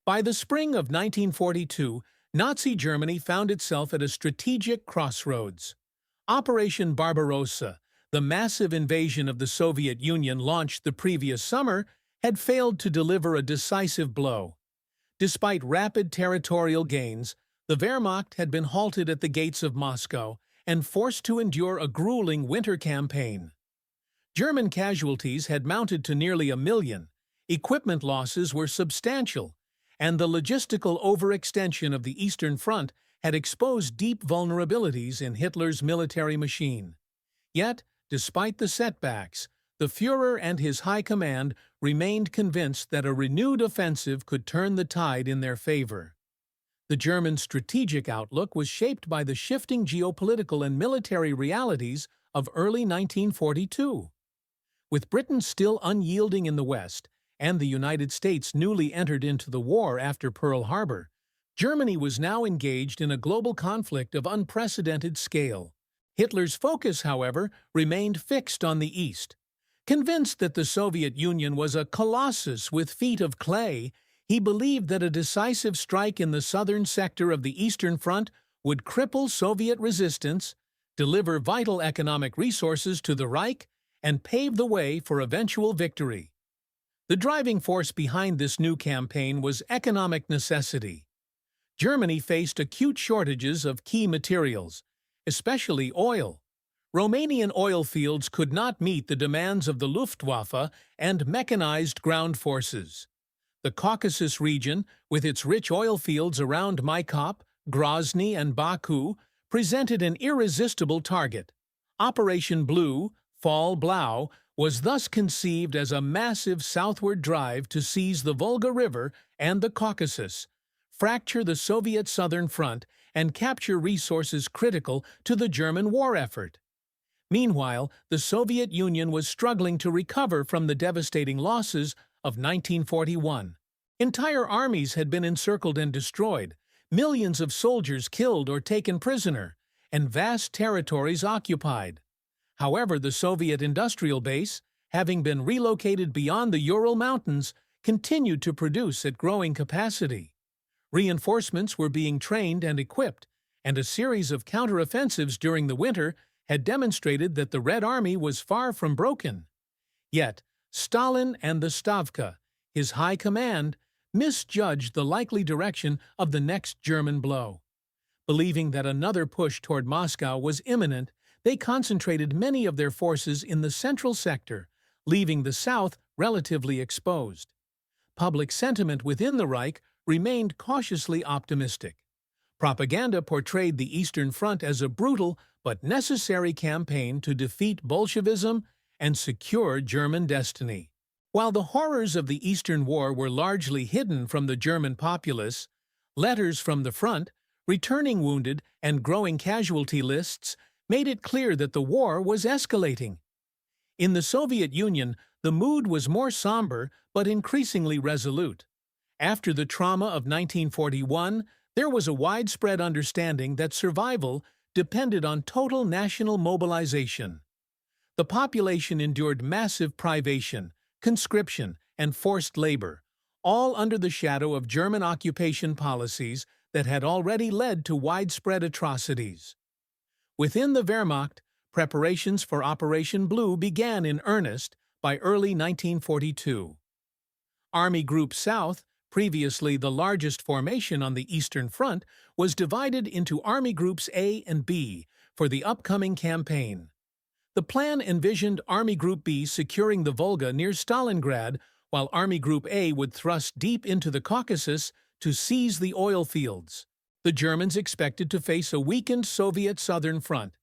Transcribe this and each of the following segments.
By the spring of 1942, Nazi Germany found itself at a strategic crossroads. Operation Barbarossa, the massive invasion of the Soviet Union launched the previous summer, had failed to deliver a decisive blow. Despite rapid territorial gains, the Wehrmacht had been halted at the gates of Moscow and forced to endure a grueling winter campaign. German casualties had mounted to nearly 1 million, equipment losses were substantial, and the logistical overextension of the Eastern Front had exposed deep vulnerabilities in Hitler's military machine. Yet, despite the setbacks, the Führer and his high command remained convinced that a renewed offensive could turn the tide in their favor. The German strategic outlook was shaped by the shifting geopolitical and military realities of early 1942. With Britain still unyielding in the West, and the United States newly entered into the war after Pearl Harbor, Germany was now engaged in a global conflict of unprecedented scale. Hitler's focus, however, remained fixed on the East. Convinced that the Soviet Union was a colossus with feet of clay, he believed that a decisive strike in the southern sector of the Eastern Front would cripple Soviet resistance, deliver vital economic resources to the Reich, and pave the way for eventual victory. The driving force behind this new campaign was economic necessity. Germany faced acute shortages of key materials, especially oil. Romanian oil fields could not meet the demands of the Luftwaffe and mechanized ground forces. The Caucasus region, with its rich oil fields around Maikop, Grozny, and Baku, presented an irresistible target. Operation Blue, Fall Blau, was thus conceived as a massive southward drive to seize the Volga River and the Caucasus, fracture the Soviet Southern Front, and capture resources critical to the German war effort. Meanwhile, the Soviet Union was struggling to recover from the devastating losses of 1941. Entire armies had been encircled and destroyed, millions of soldiers killed or taken prisoner, and vast territories occupied. However, the Soviet industrial base, having been relocated beyond the Ural Mountains, continued to produce at growing capacity. Reinforcements were being trained and equipped, and a series of counteroffensives during the winter had demonstrated that the Red Army was far from broken. Yet, Stalin and the Stavka, his high command, misjudged the likely direction of the next German blow. Believing that another push toward Moscow was imminent, they concentrated many of their forces in the central sector, leaving the south relatively exposed. Public sentiment within the Reich remained cautiously optimistic. Propaganda portrayed the Eastern Front as a brutal but necessary campaign to defeat Bolshevism and secure German destiny. While the horrors of the Eastern War were largely hidden from the German populace, letters from the front, returning wounded, and growing casualty lists made it clear that the war was escalating. In the Soviet Union, the mood was more somber but increasingly resolute. After the trauma of 1941, there was a widespread understanding that survival depended on total national mobilization. The population endured massive privation, conscription, and forced labor, all under the shadow of German occupation policies that had already led to widespread atrocities. Within the Wehrmacht, preparations for Operation Blue began in earnest by early 1942. Army Group South, previously the largest formation on the Eastern Front, was divided into Army Groups A and B for the upcoming campaign. The plan envisioned Army Group B securing the Volga near Stalingrad, while Army Group A would thrust deep into the Caucasus to seize the oil fields. The Germans expected to face a weakened Soviet Southern Front,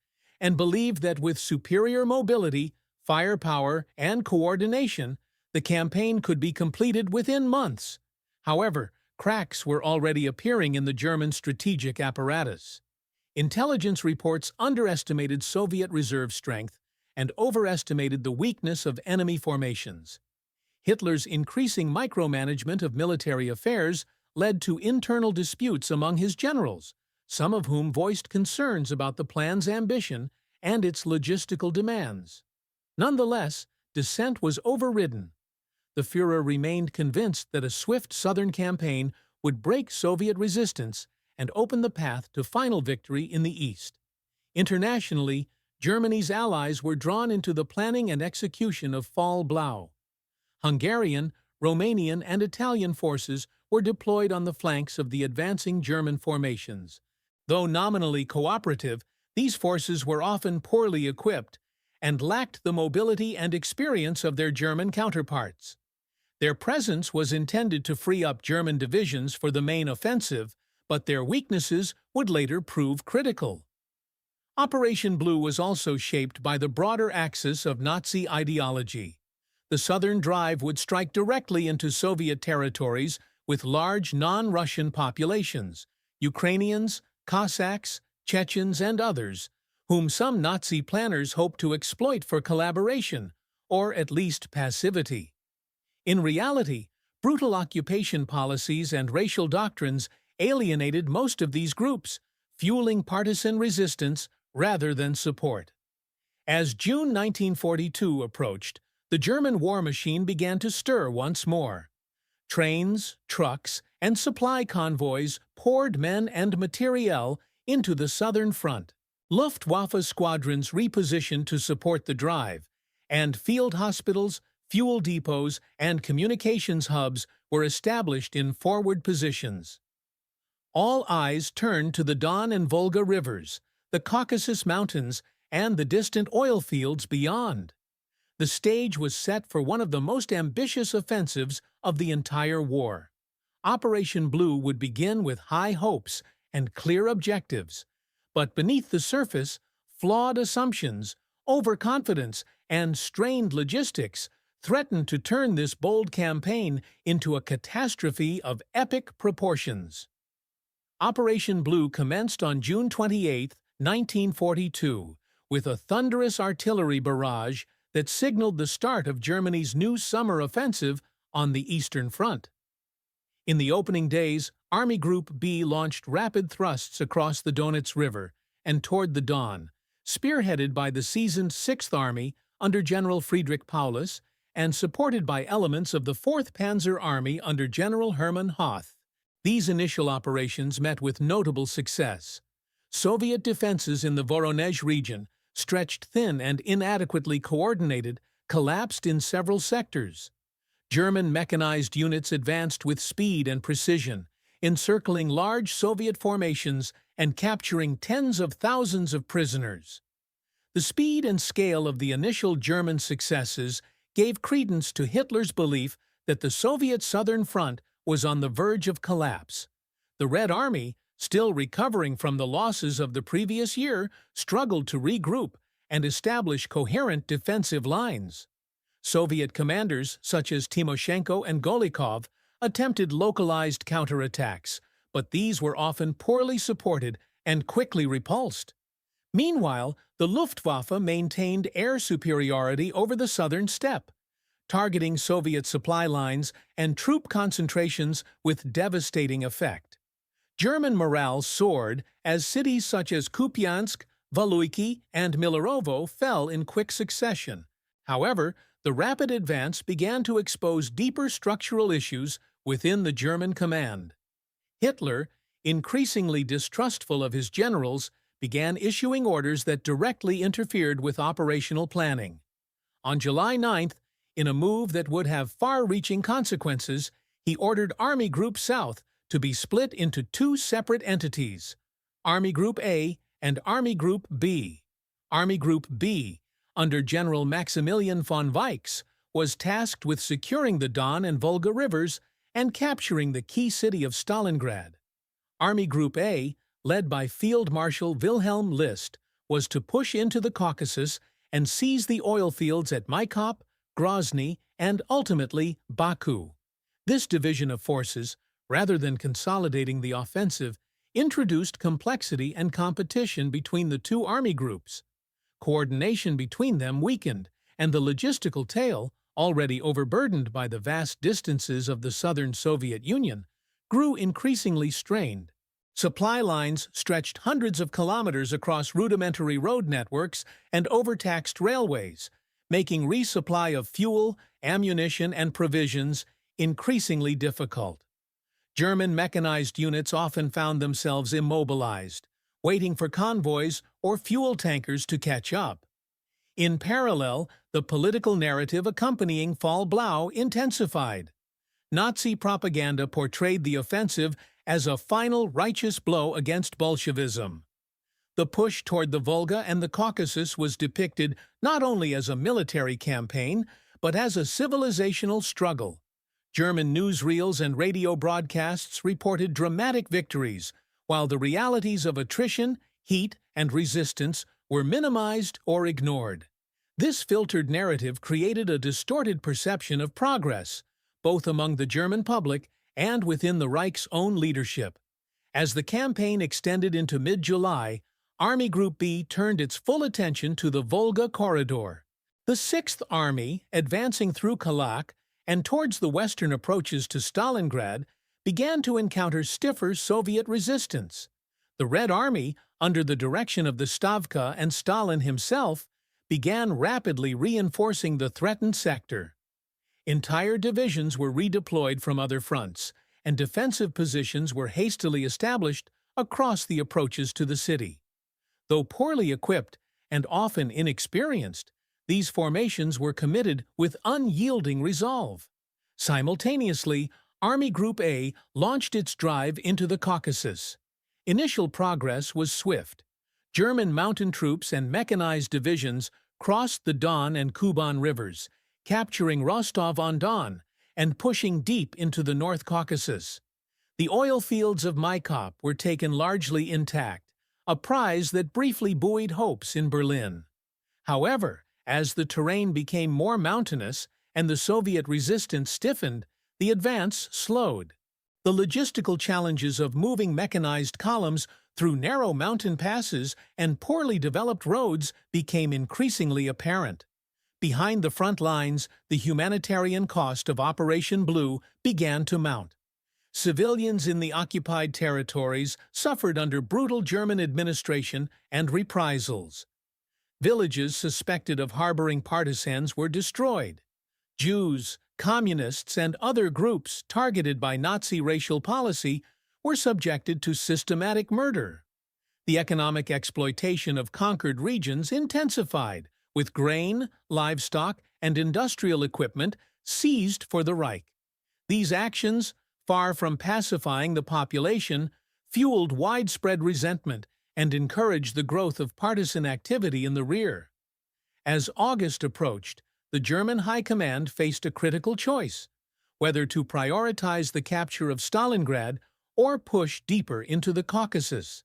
and believed that with superior mobility, firepower, and coordination, the campaign could be completed within months. However, cracks were already appearing in the German strategic apparatus. Intelligence reports underestimated Soviet reserve strength and overestimated the weakness of enemy formations. Hitler's increasing micromanagement of military affairs led to internal disputes among his generals, some of whom voiced concerns about the plan's ambition and its logistical demands. Nonetheless, dissent was overridden. The Führer remained convinced that a swift southern campaign would break Soviet resistance and open the path to final victory in the East. Internationally, Germany's allies were drawn into the planning and execution of Fall Blau. Hungarian, Romanian, and Italian forces were deployed on the flanks of the advancing German formations. Though nominally cooperative, these forces were often poorly equipped and lacked the mobility and experience of their German counterparts. Their presence was intended to free up German divisions for the main offensive, but their weaknesses would later prove critical. Operation Blue was also shaped by the broader axis of Nazi ideology. The Southern Drive would strike directly into Soviet territories with large non-Russian populations, Ukrainians, Cossacks, Chechens, and others, whom some Nazi planners hoped to exploit for collaboration, or at least passivity. In reality, brutal occupation policies and racial doctrines alienated most of these groups, fueling partisan resistance rather than support. As June 1942 approached, the German war machine began to stir once more. Trains, trucks, and supply convoys poured men and materiel into the southern front. Luftwaffe squadrons repositioned to support the drive, and field hospitals, fuel depots, and communications hubs were established in forward positions. All eyes turned to the Don and Volga rivers, the Caucasus Mountains, and the distant oil fields beyond. The stage was set for one of the most ambitious offensives of the entire war. Operation Blue would begin with high hopes and clear objectives, but beneath the surface, flawed assumptions, overconfidence, and strained logistics threatened to turn this bold campaign into a catastrophe of epic proportions. Operation Blue commenced on June 28, 1942, with a thunderous artillery barrage that signaled the start of Germany's new summer offensive on the Eastern Front. In the opening days, Army Group B launched rapid thrusts across the Donets River and toward the Don, spearheaded by the seasoned 6th Army under General Friedrich Paulus and supported by elements of the 4th Panzer Army under General Hermann Hoth. These initial operations met with notable success. Soviet defenses in the Voronezh region, stretched thin and inadequately coordinated, collapsed in several sectors. German mechanized units advanced with speed and precision, encircling large Soviet formations and capturing tens of thousands of prisoners. The speed and scale of the initial German successes gave credence to Hitler's belief that the Soviet Southern Front was on the verge of collapse. The Red Army, still recovering from the losses of the previous year, struggled to regroup and establish coherent defensive lines. Soviet commanders such as Timoshenko and Golikov attempted localized counterattacks, but these were often poorly supported and quickly repulsed. Meanwhile, the Luftwaffe maintained air superiority over the southern steppe, targeting Soviet supply lines and troop concentrations with devastating effect. German morale soared as cities such as Kupiansk, Valuiki, and Milerovo fell in quick succession. However, the rapid advance began to expose deeper structural issues within the German command. Hitler, increasingly distrustful of his generals, began issuing orders that directly interfered with operational planning. On July 9th, in a move that would have far-reaching consequences, he ordered Army Group South to be split into two separate entities, Army Group A and Army Group B. Army Group B, under General Maximilian von Weichs, was tasked with securing the Don and Volga rivers and capturing the key city of Stalingrad. Army Group A, led by Field Marshal Wilhelm List, was to push into the Caucasus and seize the oil fields at Maikop, Grozny, and ultimately Baku. This division of forces, rather than consolidating the offensive, introduced complexity and competition between the two army groups. Coordination between them weakened, and the logistical tail, already overburdened by the vast distances of the southern Soviet Union, grew increasingly strained. Supply lines stretched hundreds of kilometers across rudimentary road networks and overtaxed railways, making resupply of fuel, ammunition, and provisions increasingly difficult. German mechanized units often found themselves immobilized, waiting for convoys or fuel tankers to catch up. In parallel, the political narrative accompanying Fall Blau intensified. Nazi propaganda portrayed the offensive as a final righteous blow against Bolshevism. The push toward the Volga and the Caucasus was depicted not only as a military campaign, but as a civilizational struggle. German newsreels and radio broadcasts reported dramatic victories, while the realities of attrition, heat, and resistance were minimized or ignored. This filtered narrative created a distorted perception of progress, both among the German public and within the Reich's own leadership. As the campaign extended into mid-July, Army Group B turned its full attention to the Volga corridor. The 6th Army, advancing through Kalach and towards the western approaches to Stalingrad, began to encounter stiffer Soviet resistance. The Red Army, under the direction of the Stavka and Stalin himself, began rapidly reinforcing the threatened sector. Entire divisions were redeployed from other fronts, and defensive positions were hastily established across the approaches to the city. Though poorly equipped and often inexperienced, these formations were committed with unyielding resolve. Simultaneously, Army Group A launched its drive into the Caucasus. Initial progress was swift. German mountain troops and mechanized divisions crossed the Don and Kuban rivers, capturing Rostov-on-Don and pushing deep into the North Caucasus. The oil fields of Maikop were taken largely intact, a prize that briefly buoyed hopes in Berlin. However, as the terrain became more mountainous and the Soviet resistance stiffened, the advance slowed. The logistical challenges of moving mechanized columns through narrow mountain passes and poorly developed roads became increasingly apparent. Behind the front lines, the humanitarian cost of Operation Blue began to mount. Civilians in the occupied territories suffered under brutal German administration and reprisals. Villages suspected of harboring partisans were destroyed. Jews, communists, and other groups targeted by Nazi racial policy were subjected to systematic murder. The economic exploitation of conquered regions intensified, with grain, livestock, and industrial equipment seized for the Reich. These actions, far from pacifying the population, fueled widespread resentment and encouraged the growth of partisan activity in the rear. As August approached, the German High Command faced a critical choice: whether to prioritize the capture of Stalingrad or push deeper into the Caucasus.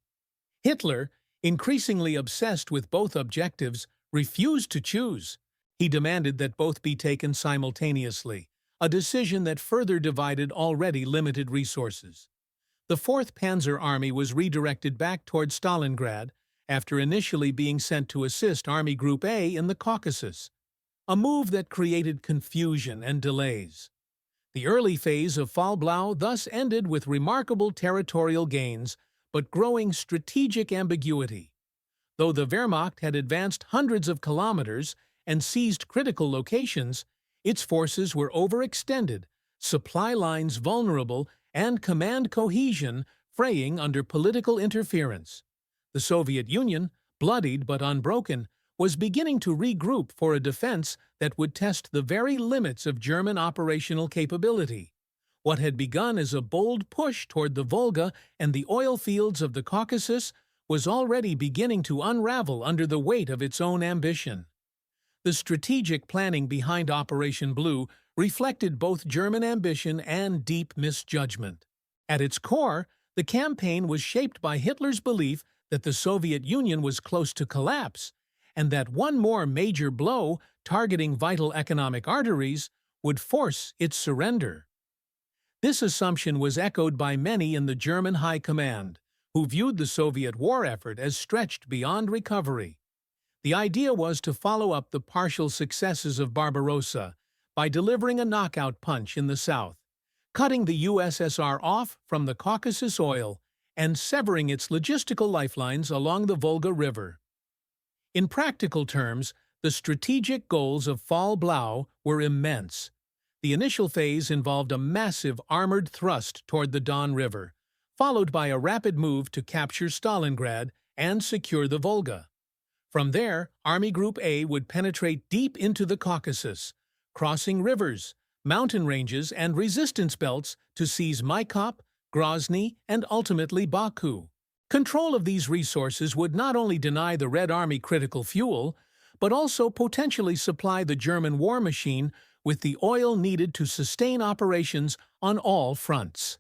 Hitler, increasingly obsessed with both objectives, refused to choose. He demanded that both be taken simultaneously, a decision that further divided already limited resources. The 4th Panzer Army was redirected back toward Stalingrad after initially being sent to assist Army Group A in the Caucasus, a move that created confusion and delays. The early phase of Fall Blau thus ended with remarkable territorial gains but growing strategic ambiguity. Though the Wehrmacht had advanced hundreds of kilometers and seized critical locations, its forces were overextended, supply lines vulnerable, and command cohesion fraying under political interference. The Soviet Union, bloodied but unbroken, was beginning to regroup for a defense that would test the very limits of German operational capability. What had begun as a bold push toward the Volga and the oil fields of the Caucasus was already beginning to unravel under the weight of its own ambition. The strategic planning behind Operation Blue reflected both German ambition and deep misjudgment. At its core, the campaign was shaped by Hitler's belief that the Soviet Union was close to collapse, and that one more major blow targeting vital economic arteries would force its surrender. This assumption was echoed by many in the German High Command, who viewed the Soviet war effort as stretched beyond recovery. The idea was to follow up the partial successes of Barbarossa by delivering a knockout punch in the south, cutting the USSR off from the Caucasus oil and severing its logistical lifelines along the Volga River. In practical terms, the strategic goals of Fall Blau were immense. The initial phase involved a massive armored thrust toward the Don River, followed by a rapid move to capture Stalingrad and secure the Volga. From there, Army Group A would penetrate deep into the Caucasus, crossing rivers, mountain ranges, and resistance belts to seize Maikop, Grozny, and ultimately Baku. Control of these resources would not only deny the Red Army critical fuel, but also potentially supply the German war machine with the oil needed to sustain operations on all fronts.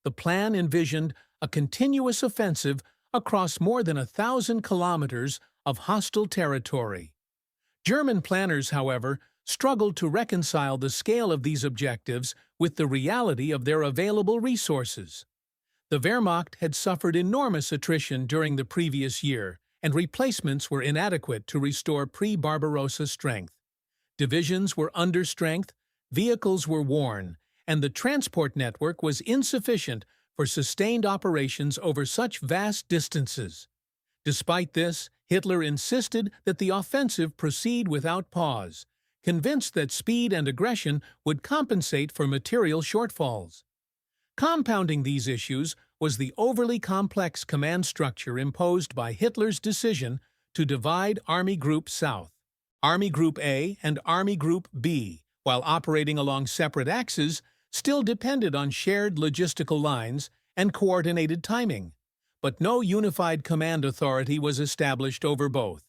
The plan envisioned a continuous offensive across more than 1,000 kilometers of hostile territory. German planners, however, struggled to reconcile the scale of these objectives with the reality of their available resources. The Wehrmacht had suffered enormous attrition during the previous year, and replacements were inadequate to restore pre-Barbarossa strength. Divisions were under strength, vehicles were worn, and the transport network was insufficient for sustained operations over such vast distances. Despite this, Hitler insisted that the offensive proceed without pause, convinced that speed and aggression would compensate for material shortfalls. Compounding these issues was the overly complex command structure imposed by Hitler's decision to divide Army Group South. Army Group A and Army Group B, while operating along separate axes, still depended on shared logistical lines and coordinated timing. But no unified command authority was established over both,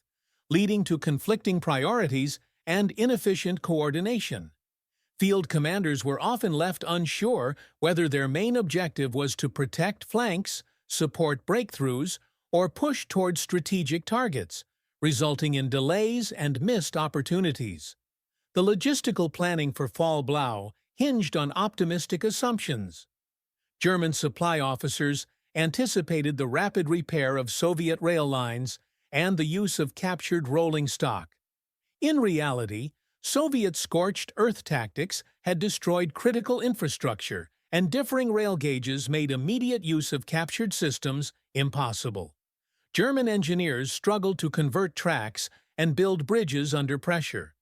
leading to conflicting priorities and inefficient coordination. Field commanders were often left unsure whether their main objective was to protect flanks, support breakthroughs, or push toward strategic targets, resulting in delays and missed opportunities. The logistical planning for Fall Blau hinged on optimistic assumptions. German supply officers anticipated the rapid repair of Soviet rail lines and the use of captured rolling stock. In reality, Soviet scorched earth tactics had destroyed critical infrastructure, and differing rail gauges made immediate use of captured systems impossible. German engineers struggled to convert tracks and build bridges under pressure.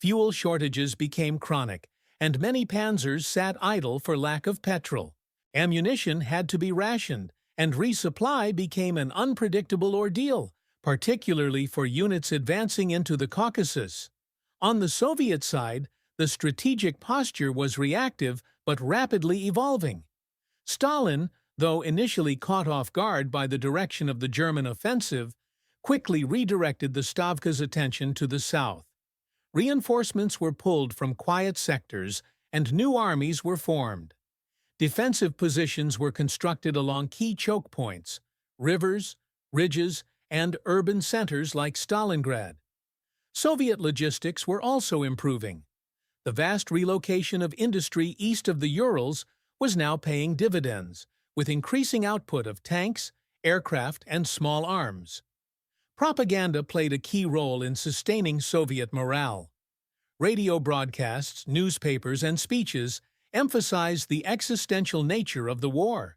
Fuel shortages became chronic, and many panzers sat idle for lack of petrol. Ammunition had to be rationed, and resupply became an unpredictable ordeal, particularly for units advancing into the Caucasus. On the Soviet side, the strategic posture was reactive but rapidly evolving. Stalin, though initially caught off guard by the direction of the German offensive, quickly redirected the Stavka's attention to the south. Reinforcements were pulled from quiet sectors, and new armies were formed. Defensive positions were constructed along key choke points, rivers, ridges, and urban centers like Stalingrad. Soviet logistics were also improving. The vast relocation of industry east of the Urals was now paying dividends, with increasing output of tanks, aircraft, and small arms. Propaganda played a key role in sustaining Soviet morale. Radio broadcasts, newspapers, and speeches emphasized the existential nature of the war.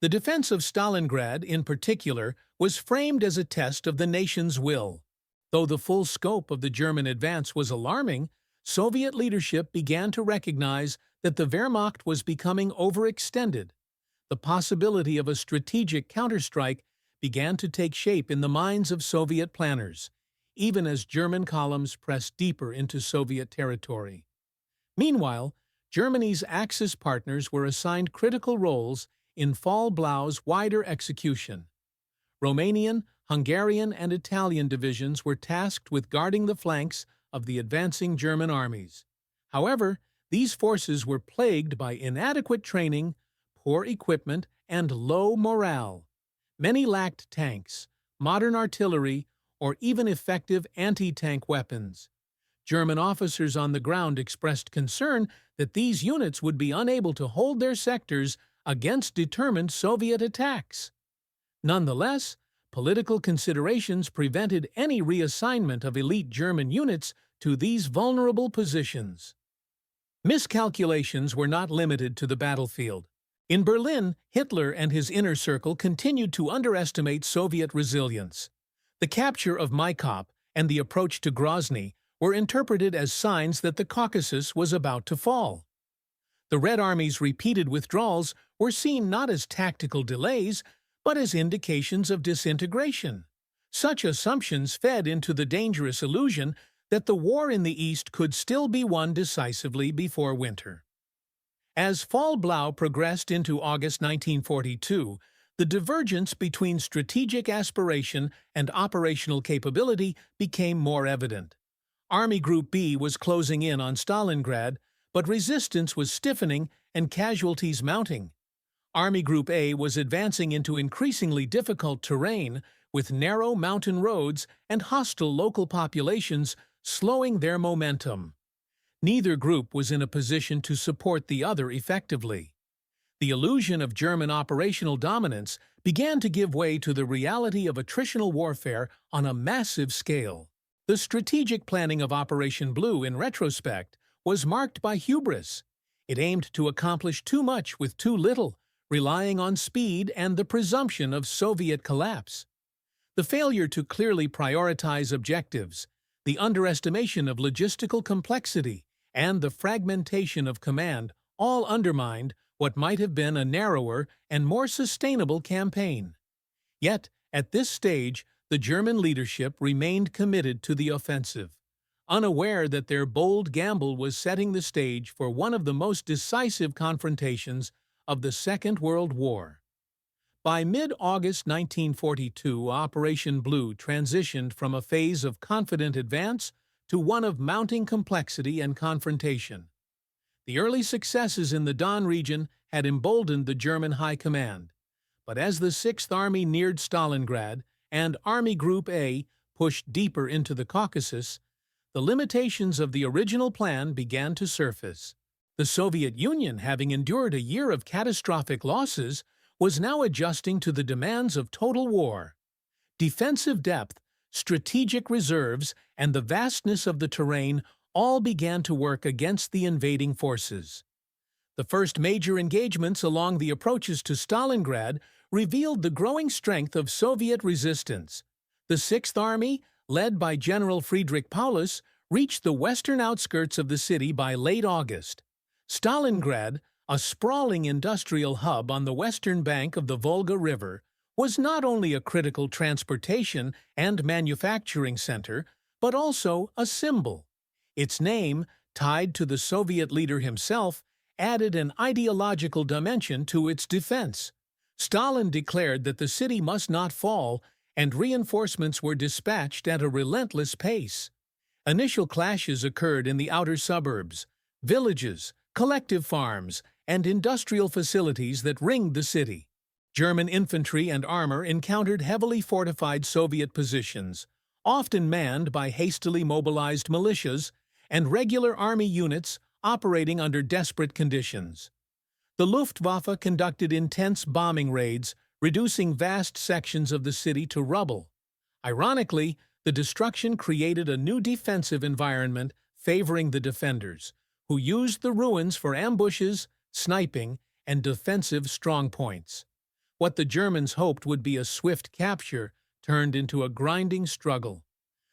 The defense of Stalingrad, in particular, was framed as a test of the nation's will. Though the full scope of the German advance was alarming, Soviet leadership began to recognize that the Wehrmacht was becoming overextended. The possibility of a strategic counterstrike began to take shape in the minds of Soviet planners, even as German columns pressed deeper into Soviet territory. Meanwhile, Germany's Axis partners were assigned critical roles in Fall Blau's wider execution. Romanian, Hungarian, and Italian divisions were tasked with guarding the flanks of the advancing German armies. However, these forces were plagued by inadequate training, poor equipment, and low morale. Many lacked tanks, modern artillery, or even effective anti-tank weapons. German officers on the ground expressed concern that these units would be unable to hold their sectors against determined Soviet attacks. Nonetheless, political considerations prevented any reassignment of elite German units to these vulnerable positions. Miscalculations were not limited to the battlefield. In Berlin, Hitler and his inner circle continued to underestimate Soviet resilience. The capture of Maikop and the approach to Grozny were interpreted as signs that the Caucasus was about to fall. The Red Army's repeated withdrawals were seen not as tactical delays, but as indications of disintegration. Such assumptions fed into the dangerous illusion that the war in the East could still be won decisively before winter. As Fall Blau progressed into August 1942, the divergence between strategic aspiration and operational capability became more evident. Army Group B was closing in on Stalingrad, but resistance was stiffening and casualties mounting. Army Group A was advancing into increasingly difficult terrain, with narrow mountain roads and hostile local populations slowing their momentum. Neither group was in a position to support the other effectively. The illusion of German operational dominance began to give way to the reality of attritional warfare on a massive scale. The strategic planning of Operation Blue, in retrospect, was marked by hubris. It aimed to accomplish too much with too little, relying on speed and the presumption of Soviet collapse. The failure to clearly prioritize objectives, the underestimation of logistical complexity, and the fragmentation of command all undermined what might have been a narrower and more sustainable campaign. Yet, at this stage, the German leadership remained committed to the offensive, unaware that their bold gamble was setting the stage for one of the most decisive confrontations of the Second World War. By mid-August 1942, Operation Blue transitioned from a phase of confident advance to one of mounting complexity and confrontation. The early successes in the Don region had emboldened the German High Command, but as the Sixth Army neared Stalingrad and Army Group A pushed deeper into the Caucasus, the limitations of the original plan began to surface. The Soviet Union, having endured a year of catastrophic losses, was now adjusting to the demands of total war. Defensive depth, strategic reserves, and the vastness of the terrain all began to work against the invading forces. The first major engagements along the approaches to Stalingrad revealed the growing strength of Soviet resistance. The Sixth Army, led by General Friedrich Paulus, reached the western outskirts of the city by late August. Stalingrad, a sprawling industrial hub on the western bank of the Volga River, was not only a critical transportation and manufacturing center, but also a symbol. Its name, tied to the Soviet leader himself, added an ideological dimension to its defense. Stalin declared that the city must not fall, and reinforcements were dispatched at a relentless pace. Initial clashes occurred in the outer suburbs, villages, collective farms, and industrial facilities that ringed the city. German infantry and armor encountered heavily fortified Soviet positions, often manned by hastily mobilized militias and regular army units operating under desperate conditions. The Luftwaffe conducted intense bombing raids, reducing vast sections of the city to rubble. Ironically, the destruction created a new defensive environment favoring the defenders, who used the ruins for ambushes, sniping, and defensive strongpoints. What the Germans hoped would be a swift capture turned into a grinding struggle.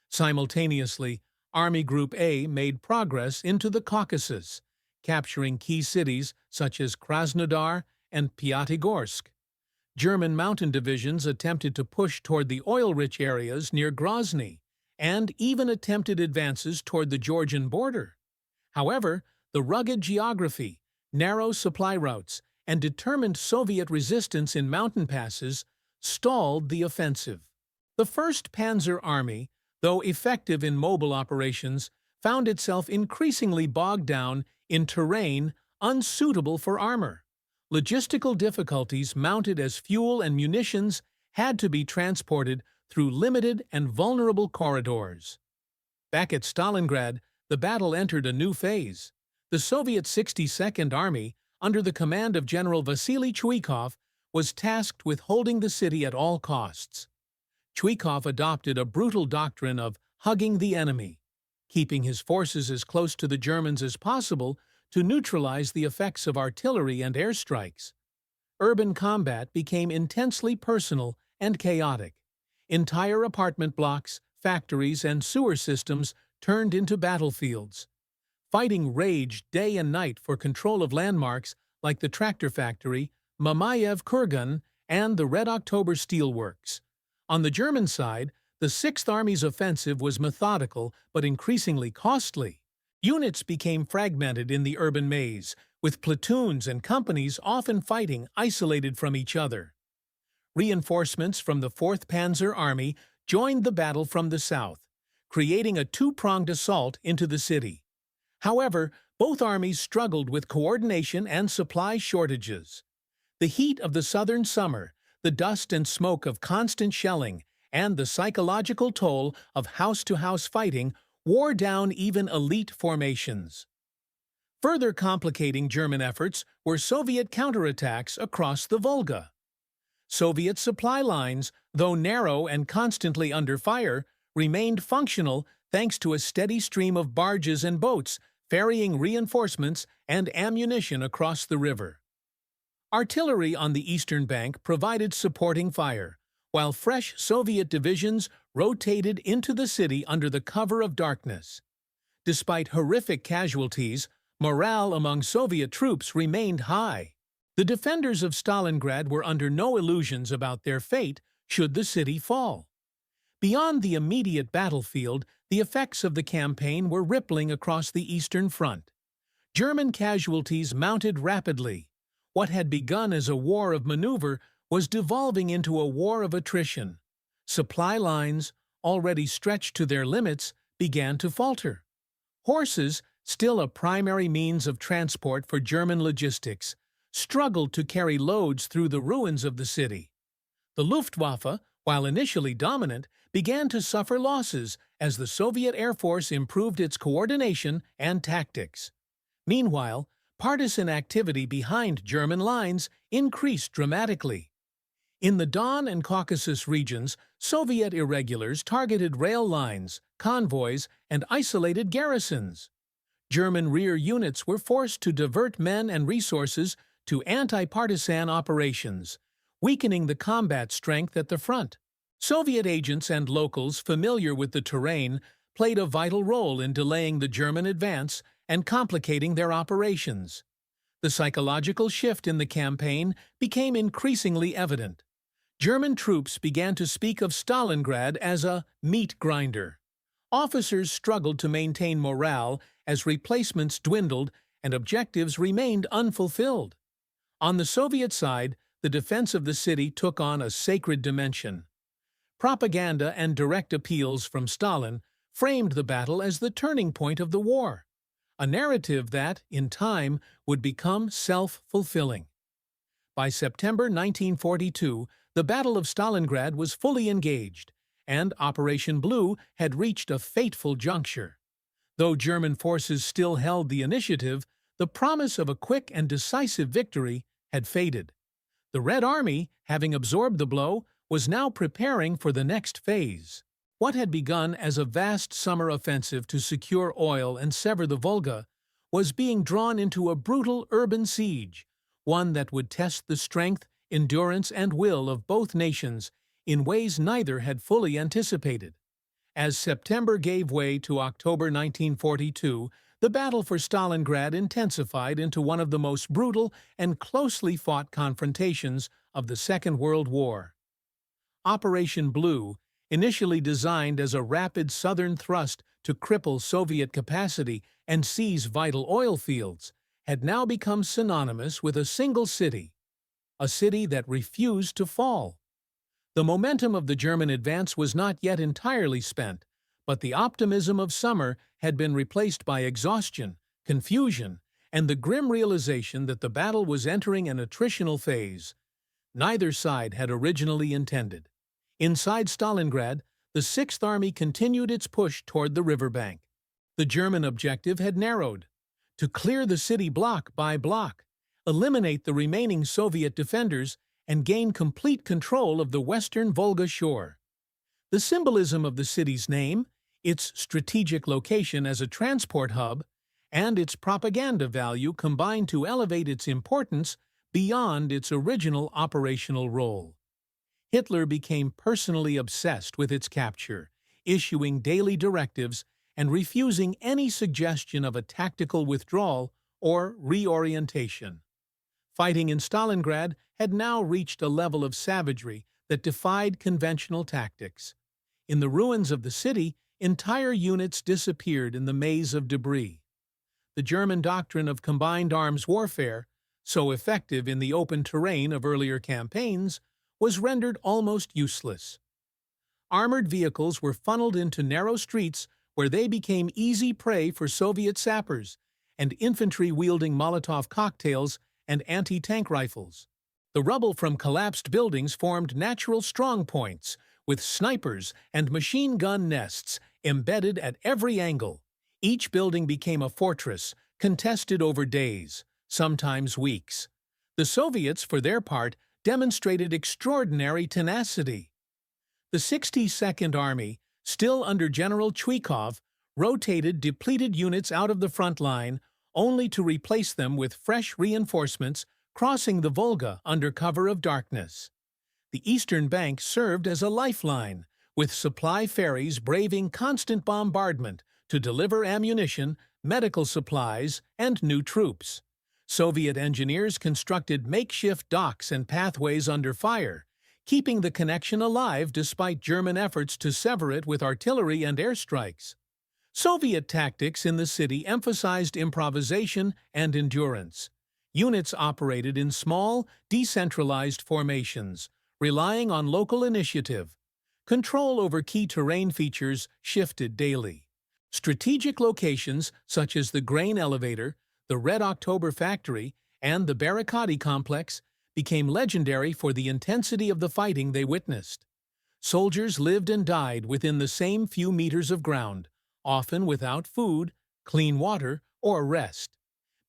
Simultaneously, Army Group A made progress into the Caucasus, capturing key cities such as Krasnodar and Pyatigorsk. German mountain divisions attempted to push toward the oil-rich areas near Grozny, and even attempted advances toward the Georgian border. However, the rugged geography, narrow supply routes, and determined Soviet resistance in mountain passes stalled the offensive. The 1st Panzer Army, though effective in mobile operations, found itself increasingly bogged down in terrain unsuitable for armor. Logistical difficulties mounted as fuel and munitions had to be transported through limited and vulnerable corridors. Back at Stalingrad, the battle entered a new phase. The Soviet 62nd Army, under the command of General Vasily Chuikov, was tasked with holding the city at all costs. Chuikov adopted a brutal doctrine of hugging the enemy, keeping his forces as close to the Germans as possible to neutralize the effects of artillery and airstrikes. Urban combat became intensely personal and chaotic. Entire apartment blocks, factories, and sewer systems turned into battlefields. Fighting raged day and night for control of landmarks like the tractor factory, Mamayev Kurgan, and the Red October steelworks. On the German side, the Sixth Army's offensive was methodical but increasingly costly. Units became fragmented in the urban maze, with platoons and companies often fighting isolated from each other. Reinforcements from the 4th Panzer Army joined the battle from the south, creating a two-pronged assault into the city. However, both armies struggled with coordination and supply shortages. The heat of the southern summer, the dust and smoke of constant shelling, and the psychological toll of house-to-house fighting wore down even elite formations. Further complicating German efforts were Soviet counterattacks across the Volga. Soviet supply lines, though narrow and constantly under fire, remained functional thanks to a steady stream of barges and boats ferrying reinforcements and ammunition across the river. Artillery on the eastern bank provided supporting fire, while fresh Soviet divisions rotated into the city under the cover of darkness. Despite horrific casualties, morale among Soviet troops remained high. The defenders of Stalingrad were under no illusions about their fate should the city fall. Beyond the immediate battlefield, the effects of the campaign were rippling across the Eastern Front. German casualties mounted rapidly. What had begun as a war of maneuver was devolving into a war of attrition. Supply lines, already stretched to their limits, began to falter. Horses, still a primary means of transport for German logistics, struggled to carry loads through the ruins of the city. The Luftwaffe, while initially dominant, began to suffer losses as the Soviet Air Force improved its coordination and tactics. Meanwhile, partisan activity behind German lines increased dramatically. In the Don and Caucasus regions, Soviet irregulars targeted rail lines, convoys, and isolated garrisons. German rear units were forced to divert men and resources to anti-partisan operations, weakening the combat strength at the front. Soviet agents and locals familiar with the terrain played a vital role in delaying the German advance and complicating their operations. The psychological shift in the campaign became increasingly evident. German troops began to speak of Stalingrad as a meat grinder. Officers struggled to maintain morale as replacements dwindled and objectives remained unfulfilled. On the Soviet side, the defense of the city took on a sacred dimension. Propaganda and direct appeals from Stalin framed the battle as the turning point of the war, a narrative that, in time, would become self-fulfilling. By September 1942, the Battle of Stalingrad was fully engaged, and Operation Blue had reached a fateful juncture. Though German forces still held the initiative, the promise of a quick and decisive victory had faded. The Red Army, having absorbed the blow, was now preparing for the next phase. What had begun as a vast summer offensive to secure oil and sever the Volga was being drawn into a brutal urban siege, one that would test the strength, endurance, and will of both nations in ways neither had fully anticipated. As September gave way to October 1942, the battle for Stalingrad intensified into one of the most brutal and closely fought confrontations of the Second World War. Operation Blue, initially designed as a rapid southern thrust to cripple Soviet capacity and seize vital oil fields, had now become synonymous with a single city, a city that refused to fall. The momentum of the German advance was not yet entirely spent, but the optimism of summer had been replaced by exhaustion, confusion, and the grim realization that the battle was entering an attritional phase. Neither side had originally intended. Inside Stalingrad, the Sixth Army continued its push toward the riverbank. The German objective had narrowed: to clear the city block by block, eliminate the remaining Soviet defenders, and gain complete control of the western Volga shore. The symbolism of the city's name, its strategic location as a transport hub, and its propaganda value combined to elevate its importance beyond its original operational role. Hitler became personally obsessed with its capture, issuing daily directives and refusing any suggestion of a tactical withdrawal or reorientation. Fighting in Stalingrad had now reached a level of savagery that defied conventional tactics. In the ruins of the city, entire units disappeared in the maze of debris. The German doctrine of combined arms warfare, so effective in the open terrain of earlier campaigns, was rendered almost useless. Armored vehicles were funneled into narrow streets where they became easy prey for Soviet sappers and infantry wielding Molotov cocktails and anti-tank rifles. The rubble from collapsed buildings formed natural strong points, with snipers and machine gun nests embedded at every angle. Each building became a fortress, contested over days, sometimes weeks. The Soviets, for their part, demonstrated extraordinary tenacity. The 62nd Army, still under General Chuikov, rotated depleted units out of the front line, only to replace them with fresh reinforcements crossing the Volga under cover of darkness. The eastern bank served as a lifeline, with supply ferries braving constant bombardment to deliver ammunition, medical supplies, and new troops. Soviet engineers constructed makeshift docks and pathways under fire, keeping the connection alive despite German efforts to sever it with artillery and airstrikes. Soviet tactics in the city emphasized improvisation and endurance. Units operated in small, decentralized formations, relying on local initiative. Control over key terrain features shifted daily. Strategic locations such as the grain elevator, the Red October factory, and the Barricadi complex became legendary for the intensity of the fighting they witnessed. Soldiers lived and died within the same few meters of ground, often without food, clean water, or rest.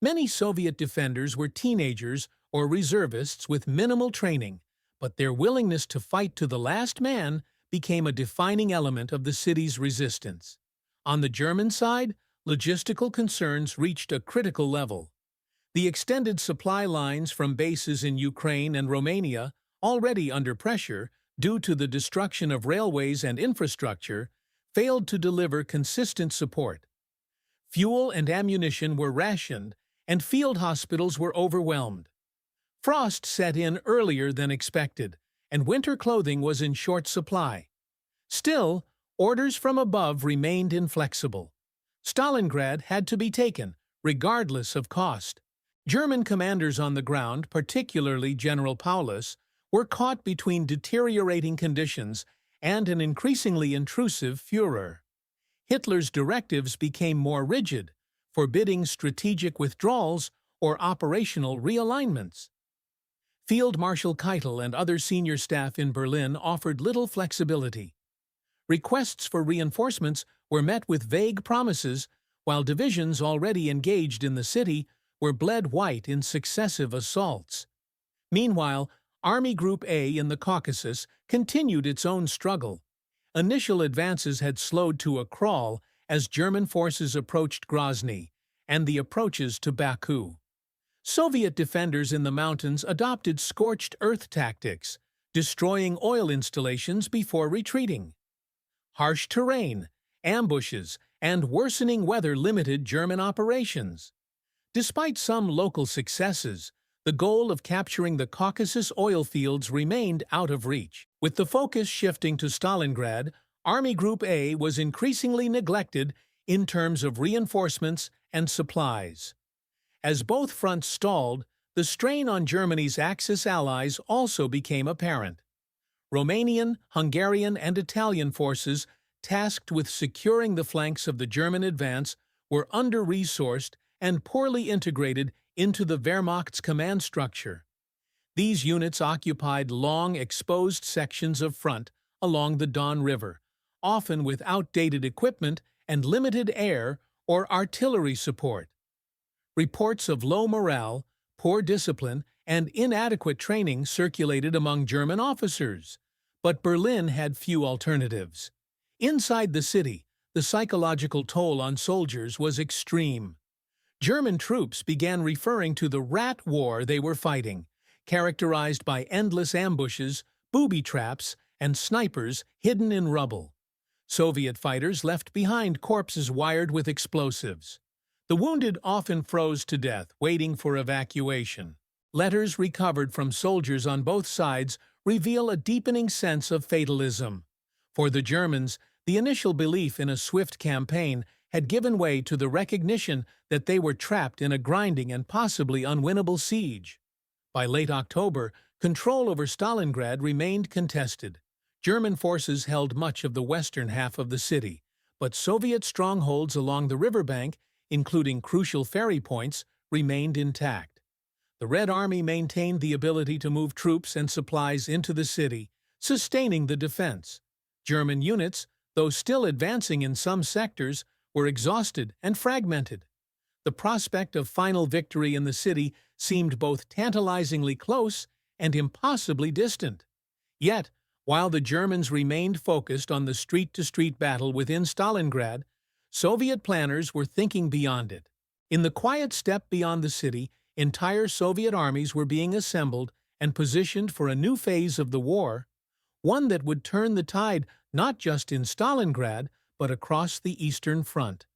Many Soviet defenders were teenagers or reservists with minimal training, but their willingness to fight to the last man became a defining element of the city's resistance. On the German side, logistical concerns reached a critical level. The extended supply lines from bases in Ukraine and Romania, already under pressure due to the destruction of railways and infrastructure, failed to deliver consistent support. Fuel and ammunition were rationed, and field hospitals were overwhelmed. Frost set in earlier than expected, and winter clothing was in short supply. Still, orders from above remained inflexible. Stalingrad had to be taken, regardless of cost. German commanders on the ground, particularly General Paulus, were caught between deteriorating conditions and an increasingly intrusive Führer. Hitler's directives became more rigid, forbidding strategic withdrawals or operational realignments. Field Marshal Keitel and other senior staff in Berlin offered little flexibility. Requests for reinforcements were met with vague promises, while divisions already engaged in the city were bled white in successive assaults. Meanwhile, Army Group A in the Caucasus continued its own struggle. Initial advances had slowed to a crawl as German forces approached Grozny and the approaches to Baku. Soviet defenders in the mountains adopted scorched earth tactics, destroying oil installations before retreating. Harsh terrain, ambushes, and worsening weather limited German operations. Despite some local successes, the goal of capturing the Caucasus oil fields remained out of reach. With the focus shifting to Stalingrad, Army Group A was increasingly neglected in terms of reinforcements and supplies. As both fronts stalled, the strain on Germany's Axis allies also became apparent. Romanian, Hungarian, and Italian forces tasked with securing the flanks of the German advance were under-resourced and poorly integrated into the Wehrmacht's command structure. These units occupied long, exposed sections of front along the Don River, often with outdated equipment and limited air or artillery support. Reports of low morale, poor discipline, and inadequate training circulated among German officers, but Berlin had few alternatives. Inside the city, the psychological toll on soldiers was extreme. German troops began referring to the rat war they were fighting, characterized by endless ambushes, booby traps, and snipers hidden in rubble. Soviet fighters left behind corpses wired with explosives. The wounded often froze to death, waiting for evacuation. Letters recovered from soldiers on both sides reveal a deepening sense of fatalism. For the Germans, the initial belief in a swift campaign had given way to the recognition that they were trapped in a grinding and possibly unwinnable siege. By late October, control over Stalingrad remained contested. German forces held much of the western half of the city, but Soviet strongholds along the riverbank, including crucial ferry points, remained intact. The Red Army maintained the ability to move troops and supplies into the city, sustaining the defense. German units, though still advancing in some sectors, were exhausted and fragmented. The prospect of final victory in the city seemed both tantalizingly close and impossibly distant. Yet, while the Germans remained focused on the street-to-street battle within Stalingrad, Soviet planners were thinking beyond it. In the quiet steppe beyond the city, entire Soviet armies were being assembled and positioned for a new phase of the war, one that would turn the tide not just in Stalingrad, but across the Eastern Front.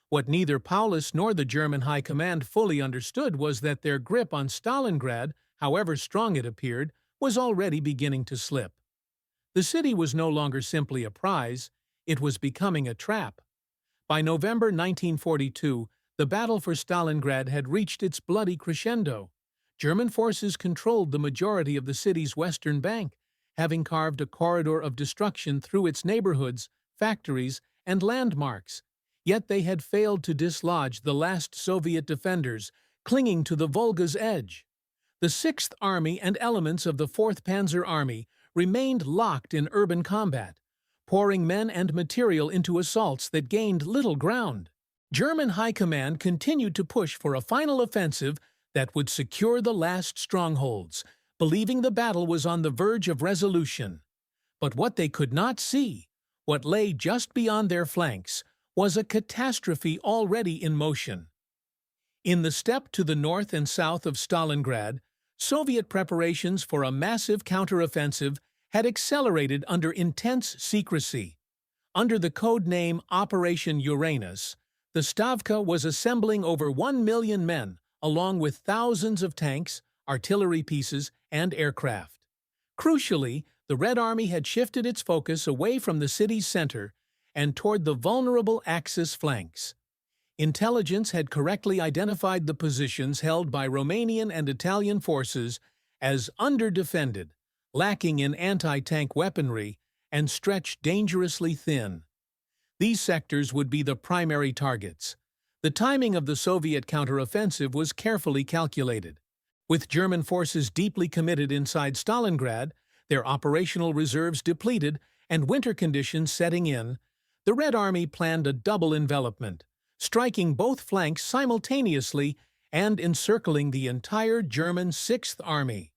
What neither Paulus nor the German High Command fully understood was that their grip on Stalingrad, however strong it appeared, was already beginning to slip. The city was no longer simply a prize, it was becoming a trap. By November 1942, the battle for Stalingrad had reached its bloody crescendo. German forces controlled the majority of the city's western bank, having carved a corridor of destruction through its neighborhoods, factories, and landmarks. Yet they had failed to dislodge the last Soviet defenders clinging to the Volga's edge. The 6th Army and elements of the 4th Panzer Army remained locked in urban combat, pouring men and material into assaults that gained little ground. German High Command continued to push for a final offensive that would secure the last strongholds, believing the battle was on the verge of resolution. But what they could not see, what lay just beyond their flanks, was a catastrophe already in motion. In the steppe to the north and south of Stalingrad, Soviet preparations for a massive counteroffensive had accelerated under intense secrecy. Under the code name Operation Uranus, the Stavka was assembling over 1 million men, along with thousands of tanks, artillery pieces, and aircraft. Crucially, the Red Army had shifted its focus away from the city's center and toward the vulnerable Axis flanks. Intelligence had correctly identified the positions held by Romanian and Italian forces as underdefended, lacking in anti-tank weaponry, and stretched dangerously thin. These sectors would be the primary targets. The timing of the Soviet counteroffensive was carefully calculated. With German forces deeply committed inside Stalingrad, their operational reserves depleted, and winter conditions setting in, the Red Army planned a double envelopment, striking both flanks simultaneously and encircling the entire German 6th Army.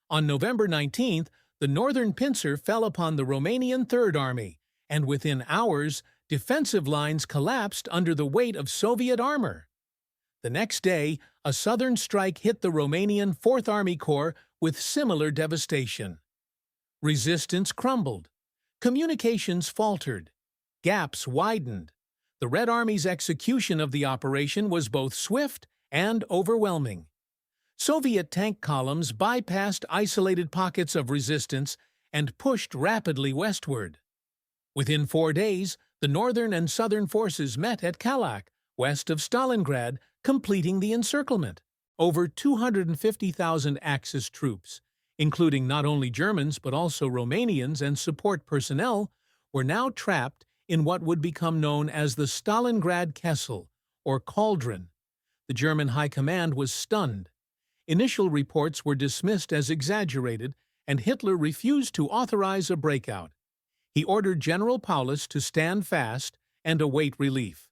On November 19th, the northern pincer fell upon the Romanian 3rd Army, and within hours, defensive lines collapsed under the weight of Soviet armor. The next day, a southern strike hit the Romanian 4th Army Corps with similar devastation. Resistance crumbled. Communications faltered. Gaps widened. The Red Army's execution of the operation was both swift and overwhelming. Soviet tank columns bypassed isolated pockets of resistance and pushed rapidly westward. Within 4 days, the northern and southern forces met at Kalak, west of Stalingrad, completing the encirclement. Over 250,000 Axis troops, including not only Germans but also Romanians and support personnel, were now trapped in what would become known as the Stalingrad Kessel, or cauldron. The German High Command was stunned. Initial reports were dismissed as exaggerated, and Hitler refused to authorize a breakout. He ordered General Paulus to stand fast and await relief.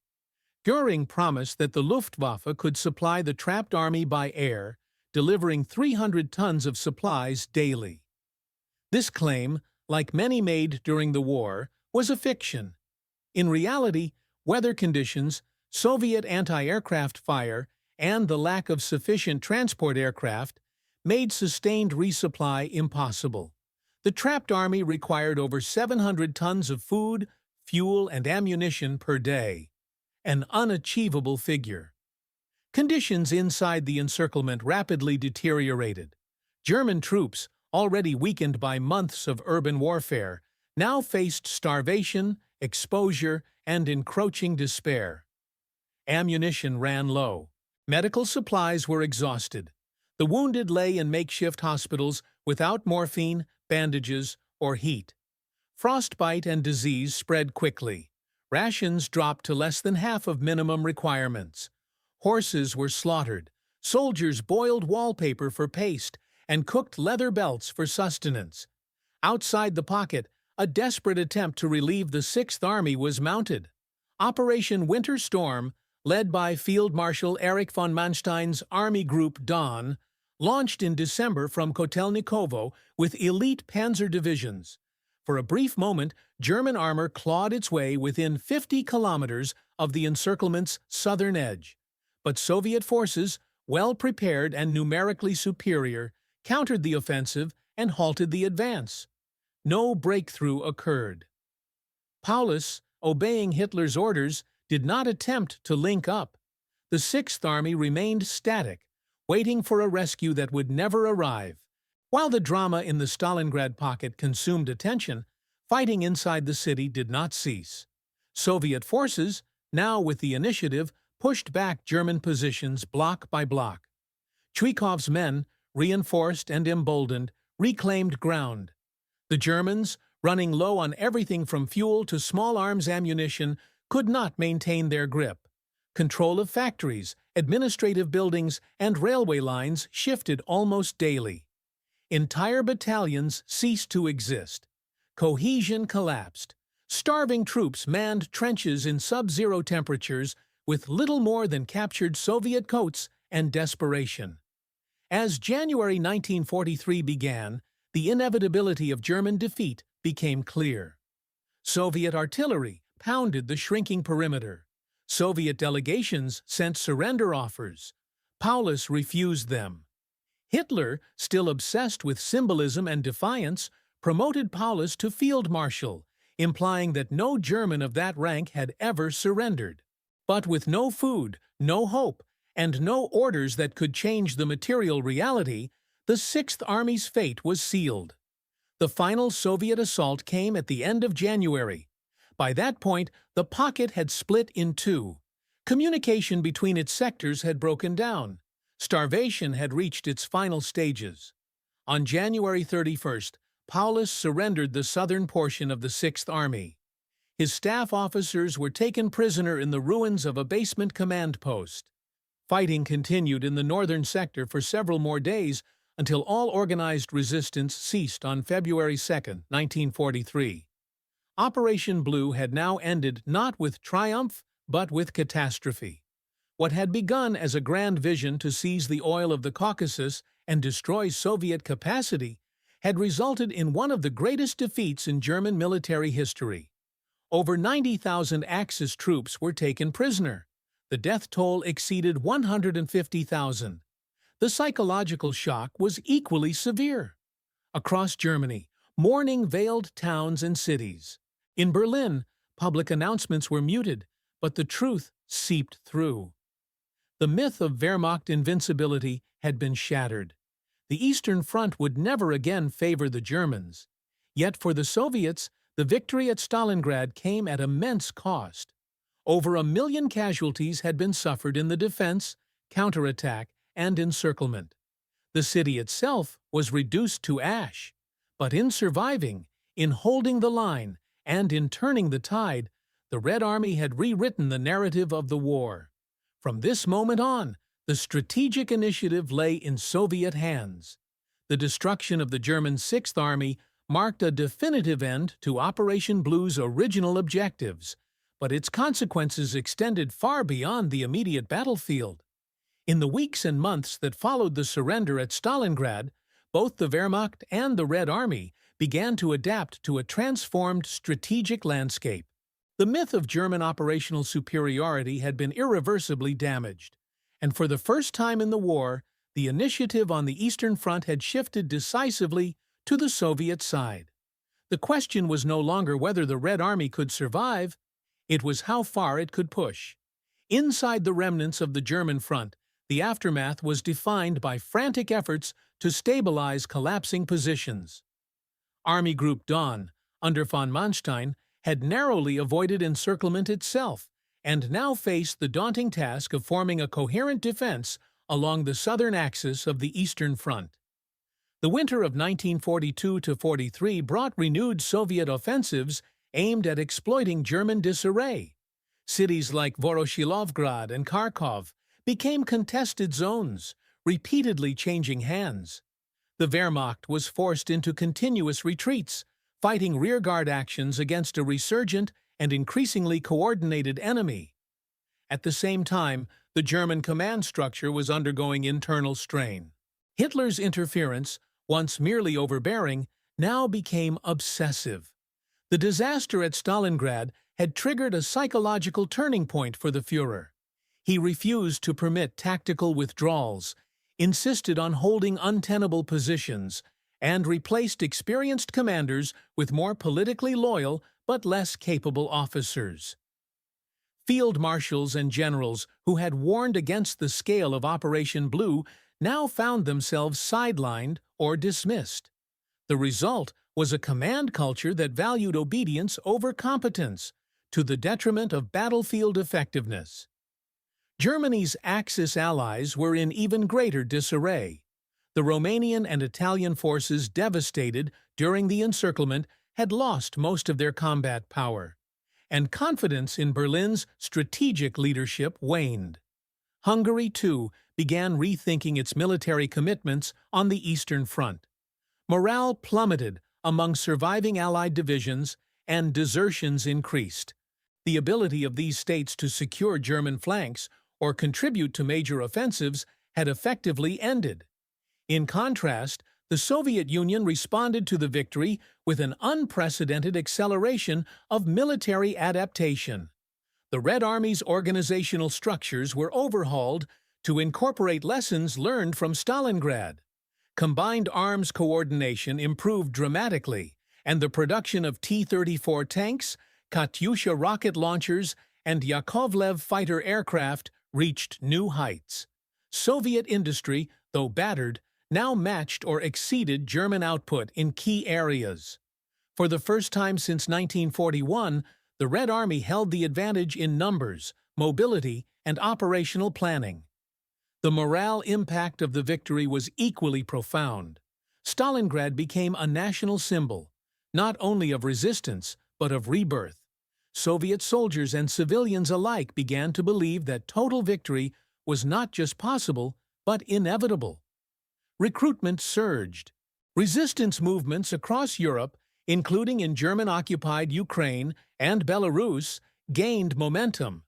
Göring promised that the Luftwaffe could supply the trapped army by air, delivering 300 tons of supplies daily. This claim, like many made during the war, was a fiction. In reality, weather conditions, Soviet anti-aircraft fire, and the lack of sufficient transport aircraft made sustained resupply impossible. The trapped army required over 700 tons of food, fuel, and ammunition per day. An unachievable figure. Conditions inside the encirclement rapidly deteriorated. German troops, already weakened by months of urban warfare, now faced starvation, exposure, and encroaching despair. Ammunition ran low. Medical supplies were exhausted. The wounded lay in makeshift hospitals without morphine, bandages, or heat. Frostbite and disease spread quickly. Rations dropped to less than half of minimum requirements. Horses were slaughtered. Soldiers boiled wallpaper for paste and cooked leather belts for sustenance. Outside the pocket, a desperate attempt to relieve the Sixth Army was mounted. Operation Winter Storm, led by Field Marshal Erich von Manstein's Army Group Don, launched in December from Kotelnikovo with elite panzer divisions. For a brief moment, German armor clawed its way within 50 kilometers of the encirclement's southern edge. But Soviet forces, well prepared and numerically superior, countered the offensive and halted the advance. No breakthrough occurred. Paulus, obeying Hitler's orders, did not attempt to link up. The Sixth Army remained static, waiting for a rescue that would never arrive. While the drama in the Stalingrad pocket consumed attention, fighting inside the city did not cease. Soviet forces, now with the initiative, pushed back German positions block by block. Chuikov's men, reinforced and emboldened, reclaimed ground. The Germans, running low on everything from fuel to small arms ammunition, could not maintain their grip. Control of factories, administrative buildings, and railway lines shifted almost daily. Entire battalions ceased to exist. Cohesion collapsed. Starving troops manned trenches in sub-zero temperatures with little more than captured Soviet coats and desperation. As January 1943 began, the inevitability of German defeat became clear. Soviet artillery pounded the shrinking perimeter. Soviet delegations sent surrender offers. Paulus refused them. Hitler, still obsessed with symbolism and defiance, promoted Paulus to field marshal, implying that no German of that rank had ever surrendered. But with no food, no hope, and no orders that could change the material reality, the Sixth Army's fate was sealed. The final Soviet assault came at the end of January. By that point, the pocket had split in two. Communication between its sectors had broken down. Starvation had reached its final stages. On January 31st, Paulus surrendered the southern portion of the Sixth Army. His staff officers were taken prisoner in the ruins of a basement command post. Fighting continued in the northern sector for several more days until all organized resistance ceased on February 2, 1943. Operation Blue had now ended not with triumph, but with catastrophe. What had begun as a grand vision to seize the oil of the Caucasus and destroy Soviet capacity had resulted in one of the greatest defeats in German military history. Over 90,000 Axis troops were taken prisoner. The death toll exceeded 150,000. The psychological shock was equally severe. Across Germany, mourning veiled towns and cities. In Berlin, public announcements were muted, but the truth seeped through. The myth of Wehrmacht invincibility had been shattered. The Eastern Front would never again favor the Germans. Yet for the Soviets, the victory at Stalingrad came at immense cost. Over 1 million casualties had been suffered in the defense, counterattack, and encirclement. The city itself was reduced to ash. But in surviving, in holding the line, and in turning the tide, the Red Army had rewritten the narrative of the war. From this moment on, the strategic initiative lay in Soviet hands. The destruction of the German Sixth Army marked a definitive end to Operation Blue's original objectives, but its consequences extended far beyond the immediate battlefield. In the weeks and months that followed the surrender at Stalingrad, both the Wehrmacht and the Red Army began to adapt to a transformed strategic landscape. The myth of German operational superiority had been irreversibly damaged, and for the first time in the war, the initiative on the Eastern Front had shifted decisively to the Soviet side. The question was no longer whether the Red Army could survive, it was how far it could push. Inside the remnants of the German front, the aftermath was defined by frantic efforts to stabilize collapsing positions. Army Group Dawn, under von Manstein, had narrowly avoided encirclement itself, and now faced the daunting task of forming a coherent defense along the southern axis of the Eastern Front. The winter of 1942–43 brought renewed Soviet offensives aimed at exploiting German disarray. Cities like Voroshilovgrad and Kharkov became contested zones, repeatedly changing hands. The Wehrmacht was forced into continuous retreats, fighting rearguard actions against a resurgent and increasingly coordinated enemy. At the same time, the German command structure was undergoing internal strain. Hitler's interference, once merely overbearing, now became obsessive. The disaster at Stalingrad had triggered a psychological turning point for the Führer. He refused to permit tactical withdrawals, insisted on holding untenable positions, and replaced experienced commanders with more politically loyal but less capable officers. Field marshals and generals who had warned against the scale of Operation Blue now found themselves sidelined or dismissed. The result was a command culture that valued obedience over competence, to the detriment of battlefield effectiveness. Germany's Axis allies were in even greater disarray. The Romanian and Italian forces devastated during the encirclement had lost most of their combat power, and confidence in Berlin's strategic leadership waned. Hungary, too, began rethinking its military commitments on the Eastern Front. Morale plummeted among surviving Allied divisions, and desertions increased. The ability of these states to secure German flanks or contribute to major offensives had effectively ended. In contrast, the Soviet Union responded to the victory with an unprecedented acceleration of military adaptation. The Red Army's organizational structures were overhauled to incorporate lessons learned from Stalingrad. Combined arms coordination improved dramatically, and the production of T-34 tanks, Katyusha rocket launchers, and Yakovlev fighter aircraft reached new heights. Soviet industry, though battered, now matched or exceeded German output in key areas. For the first time since 1941, the Red Army held the advantage in numbers, mobility, and operational planning. The morale impact of the victory was equally profound. Stalingrad became a national symbol, not only of resistance, but of rebirth. Soviet soldiers and civilians alike began to believe that total victory was not just possible, but inevitable. Recruitment surged. Resistance movements across Europe, including in German-occupied Ukraine and Belarus, gained momentum.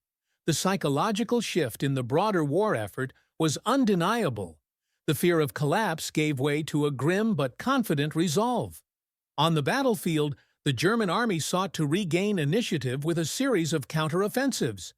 The psychological shift in the broader war effort was undeniable. The fear of collapse gave way to a grim but confident resolve. On the battlefield, the German army sought to regain initiative with a series of counteroffensives.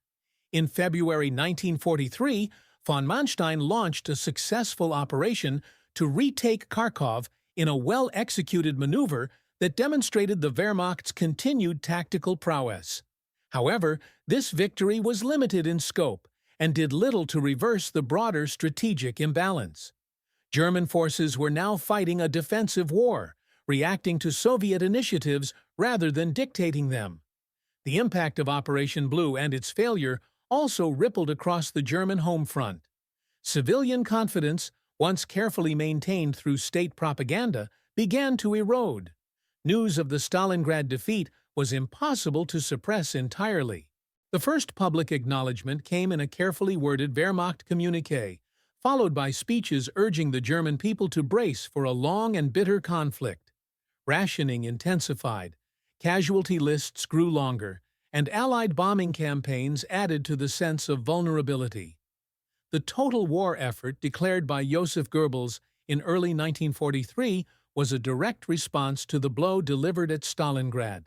In February 1943, von Manstein launched a successful operation to retake Kharkov in a well-executed maneuver that demonstrated the Wehrmacht's continued tactical prowess. However, this victory was limited in scope and did little to reverse the broader strategic imbalance. German forces were now fighting a defensive war, reacting to Soviet initiatives rather than dictating them. The impact of Operation Blue and its failure also rippled across the German home front. Civilian confidence, once carefully maintained through state propaganda, began to erode. News of the Stalingrad defeat was impossible to suppress entirely. The first public acknowledgement came in a carefully worded Wehrmacht communiqué, followed by speeches urging the German people to brace for a long and bitter conflict. Rationing intensified, casualty lists grew longer, and Allied bombing campaigns added to the sense of vulnerability. The total war effort declared by Joseph Goebbels in early 1943 was a direct response to the blow delivered at Stalingrad.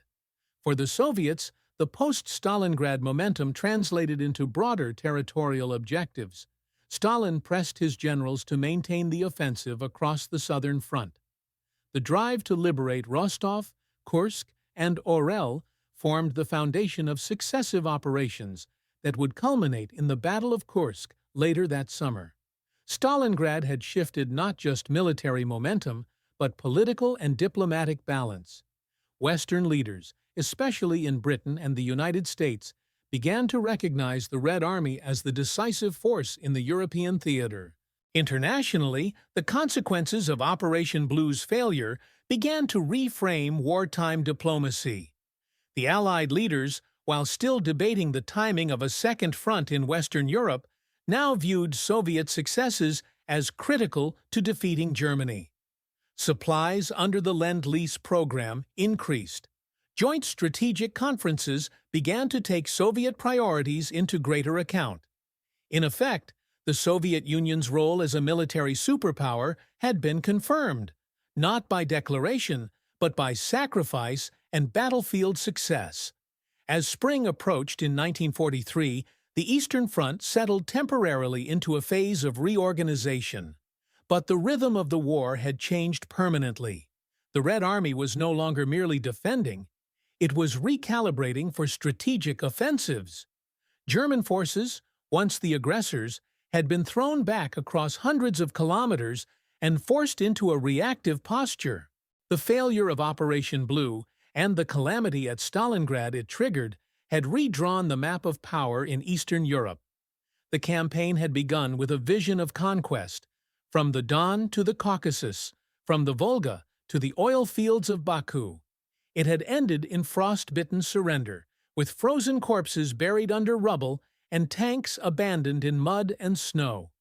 For the Soviets, the post-Stalingrad momentum translated into broader territorial objectives. Stalin pressed his generals to maintain the offensive across the southern front. The drive to liberate Rostov, Kursk, and Orel formed the foundation of successive operations that would culminate in the Battle of Kursk later that summer. Stalingrad had shifted not just military momentum, but political and diplomatic balance. Western leaders, especially in Britain and the United States, began to recognize the Red Army as the decisive force in the European theater. Internationally, the consequences of Operation Blue's failure began to reframe wartime diplomacy. The Allied leaders, while still debating the timing of a second front in Western Europe, now viewed Soviet successes as critical to defeating Germany. Supplies under the Lend-Lease program increased. Joint strategic conferences began to take Soviet priorities into greater account. In effect, the Soviet Union's role as a military superpower had been confirmed, not by declaration, but by sacrifice and battlefield success. As spring approached in 1943, the Eastern Front settled temporarily into a phase of reorganization. But the rhythm of the war had changed permanently. The Red Army was no longer merely defending, it was recalibrating for strategic offensives. German forces, once the aggressors, had been thrown back across hundreds of kilometers and forced into a reactive posture. The failure of Operation Blue and the calamity at Stalingrad it triggered had redrawn the map of power in Eastern Europe. The campaign had begun with a vision of conquest, from the Don to the Caucasus, from the Volga to the oil fields of Baku. It had ended in frost-bitten surrender, with frozen corpses buried under rubble and tanks abandoned in mud and snow.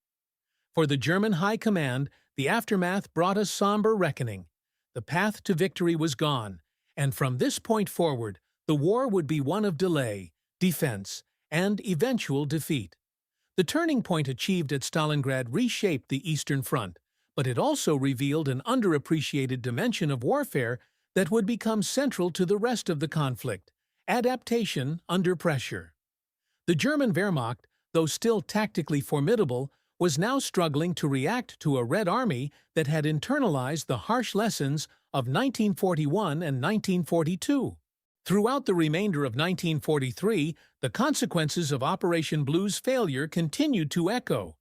For the German High Command, the aftermath brought a somber reckoning. The path to victory was gone, and from this point forward, the war would be one of delay, defense, and eventual defeat. The turning point achieved at Stalingrad reshaped the Eastern Front, but it also revealed an underappreciated dimension of warfare that would become central to the rest of the conflict: adaptation under pressure. The German Wehrmacht, though still tactically formidable, was now struggling to react to a Red Army that had internalized the harsh lessons of 1941 and 1942. Throughout the remainder of 1943, the consequences of Operation Blue's failure continued to echo,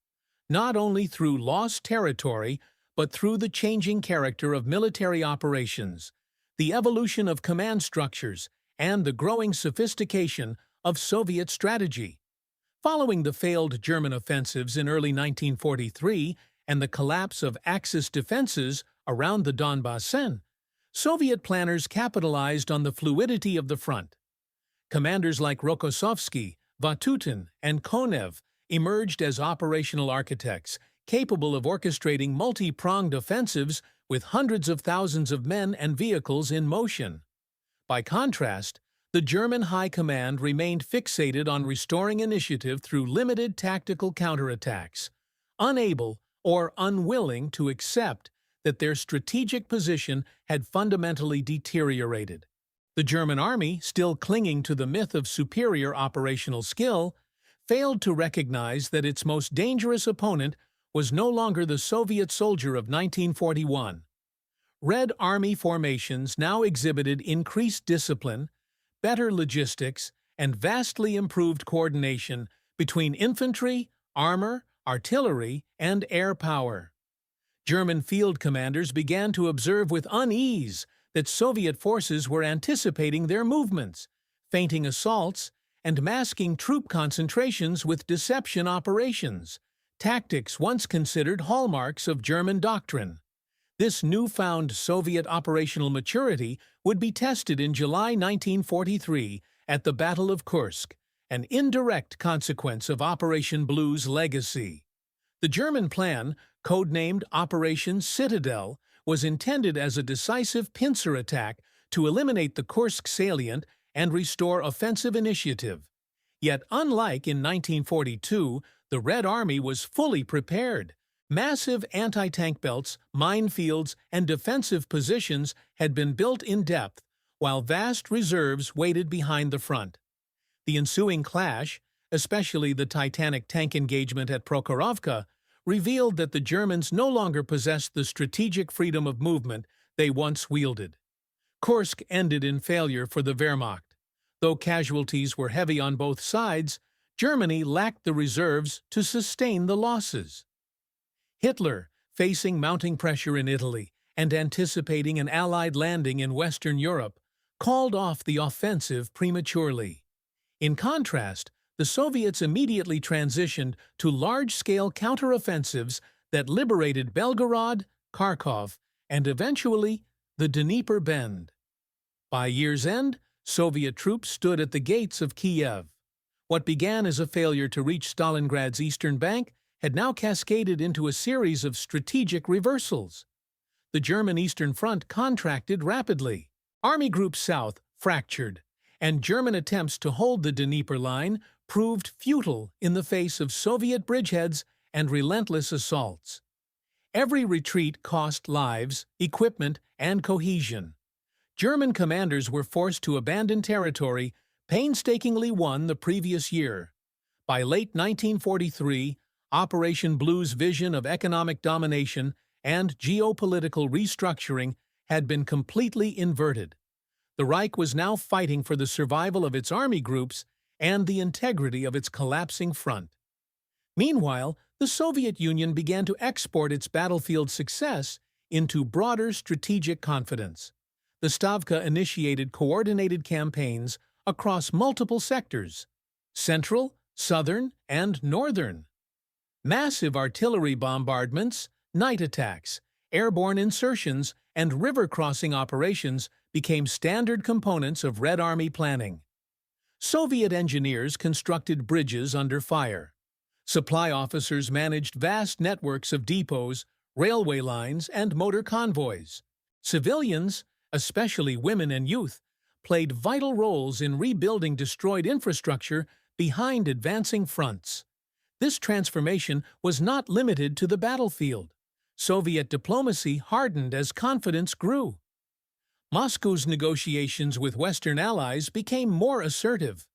not only through lost territory, but through the changing character of military operations, the evolution of command structures, and the growing sophistication of Soviet strategy. Following the failed German offensives in early 1943 and the collapse of Axis defenses around the Don Basin, Soviet planners capitalized on the fluidity of the front. Commanders like Rokossovsky, Vatutin, and Konev emerged as operational architects, capable of orchestrating multi-pronged offensives with hundreds of thousands of men and vehicles in motion. By contrast, the German High Command remained fixated on restoring initiative through limited tactical counterattacks, unable or unwilling to accept that their strategic position had fundamentally deteriorated. The German army, still clinging to the myth of superior operational skill, failed to recognize that its most dangerous opponent was no longer the Soviet soldier of 1941. Red Army formations now exhibited increased discipline, better logistics, and vastly improved coordination between infantry, armor, artillery, and air power. German field commanders began to observe with unease that Soviet forces were anticipating their movements, feinting assaults, and masking troop concentrations with deception operations, tactics once considered hallmarks of German doctrine. This newfound Soviet operational maturity would be tested in July 1943 at the Battle of Kursk, an indirect consequence of Operation Blue's legacy. The German plan, codenamed Operation Citadel, was intended as a decisive pincer attack to eliminate the Kursk salient and restore offensive initiative. Yet, unlike in 1942, the Red Army was fully prepared. Massive anti-tank belts, minefields, and defensive positions had been built in depth, while vast reserves waited behind the front. The ensuing clash, especially the titanic tank engagement at Prokhorovka, revealed that the Germans no longer possessed the strategic freedom of movement they once wielded. Kursk ended in failure for the Wehrmacht. Though casualties were heavy on both sides, Germany lacked the reserves to sustain the losses. Hitler, facing mounting pressure in Italy and anticipating an Allied landing in Western Europe, called off the offensive prematurely. In contrast, the Soviets immediately transitioned to large-scale counteroffensives that liberated Belgorod, Kharkov, and eventually the Dnieper Bend. By year's end, Soviet troops stood at the gates of Kiev. What began as a failure to reach Stalingrad's eastern bank had now cascaded into a series of strategic reversals. The German Eastern Front contracted rapidly. Army Group South fractured, and German attempts to hold the Dnieper line proved futile in the face of Soviet bridgeheads and relentless assaults. Every retreat cost lives, equipment, and cohesion. German commanders were forced to abandon territory painstakingly won the previous year. By late 1943, Operation Blue's vision of economic domination and geopolitical restructuring had been completely inverted. The Reich was now fighting for the survival of its army groups and the integrity of its collapsing front. Meanwhile, the Soviet Union began to export its battlefield success into broader strategic confidence. The Stavka initiated coordinated campaigns across multiple sectors: central, southern, and northern. Massive artillery bombardments, night attacks, airborne insertions, and river-crossing operations became standard components of Red Army planning. Soviet engineers constructed bridges under fire. Supply officers managed vast networks of depots, railway lines, and motor convoys. Civilians, especially women and youth, played vital roles in rebuilding destroyed infrastructure behind advancing fronts. This transformation was not limited to the battlefield. Soviet diplomacy hardened as confidence grew. Moscow's negotiations with Western allies became more assertive.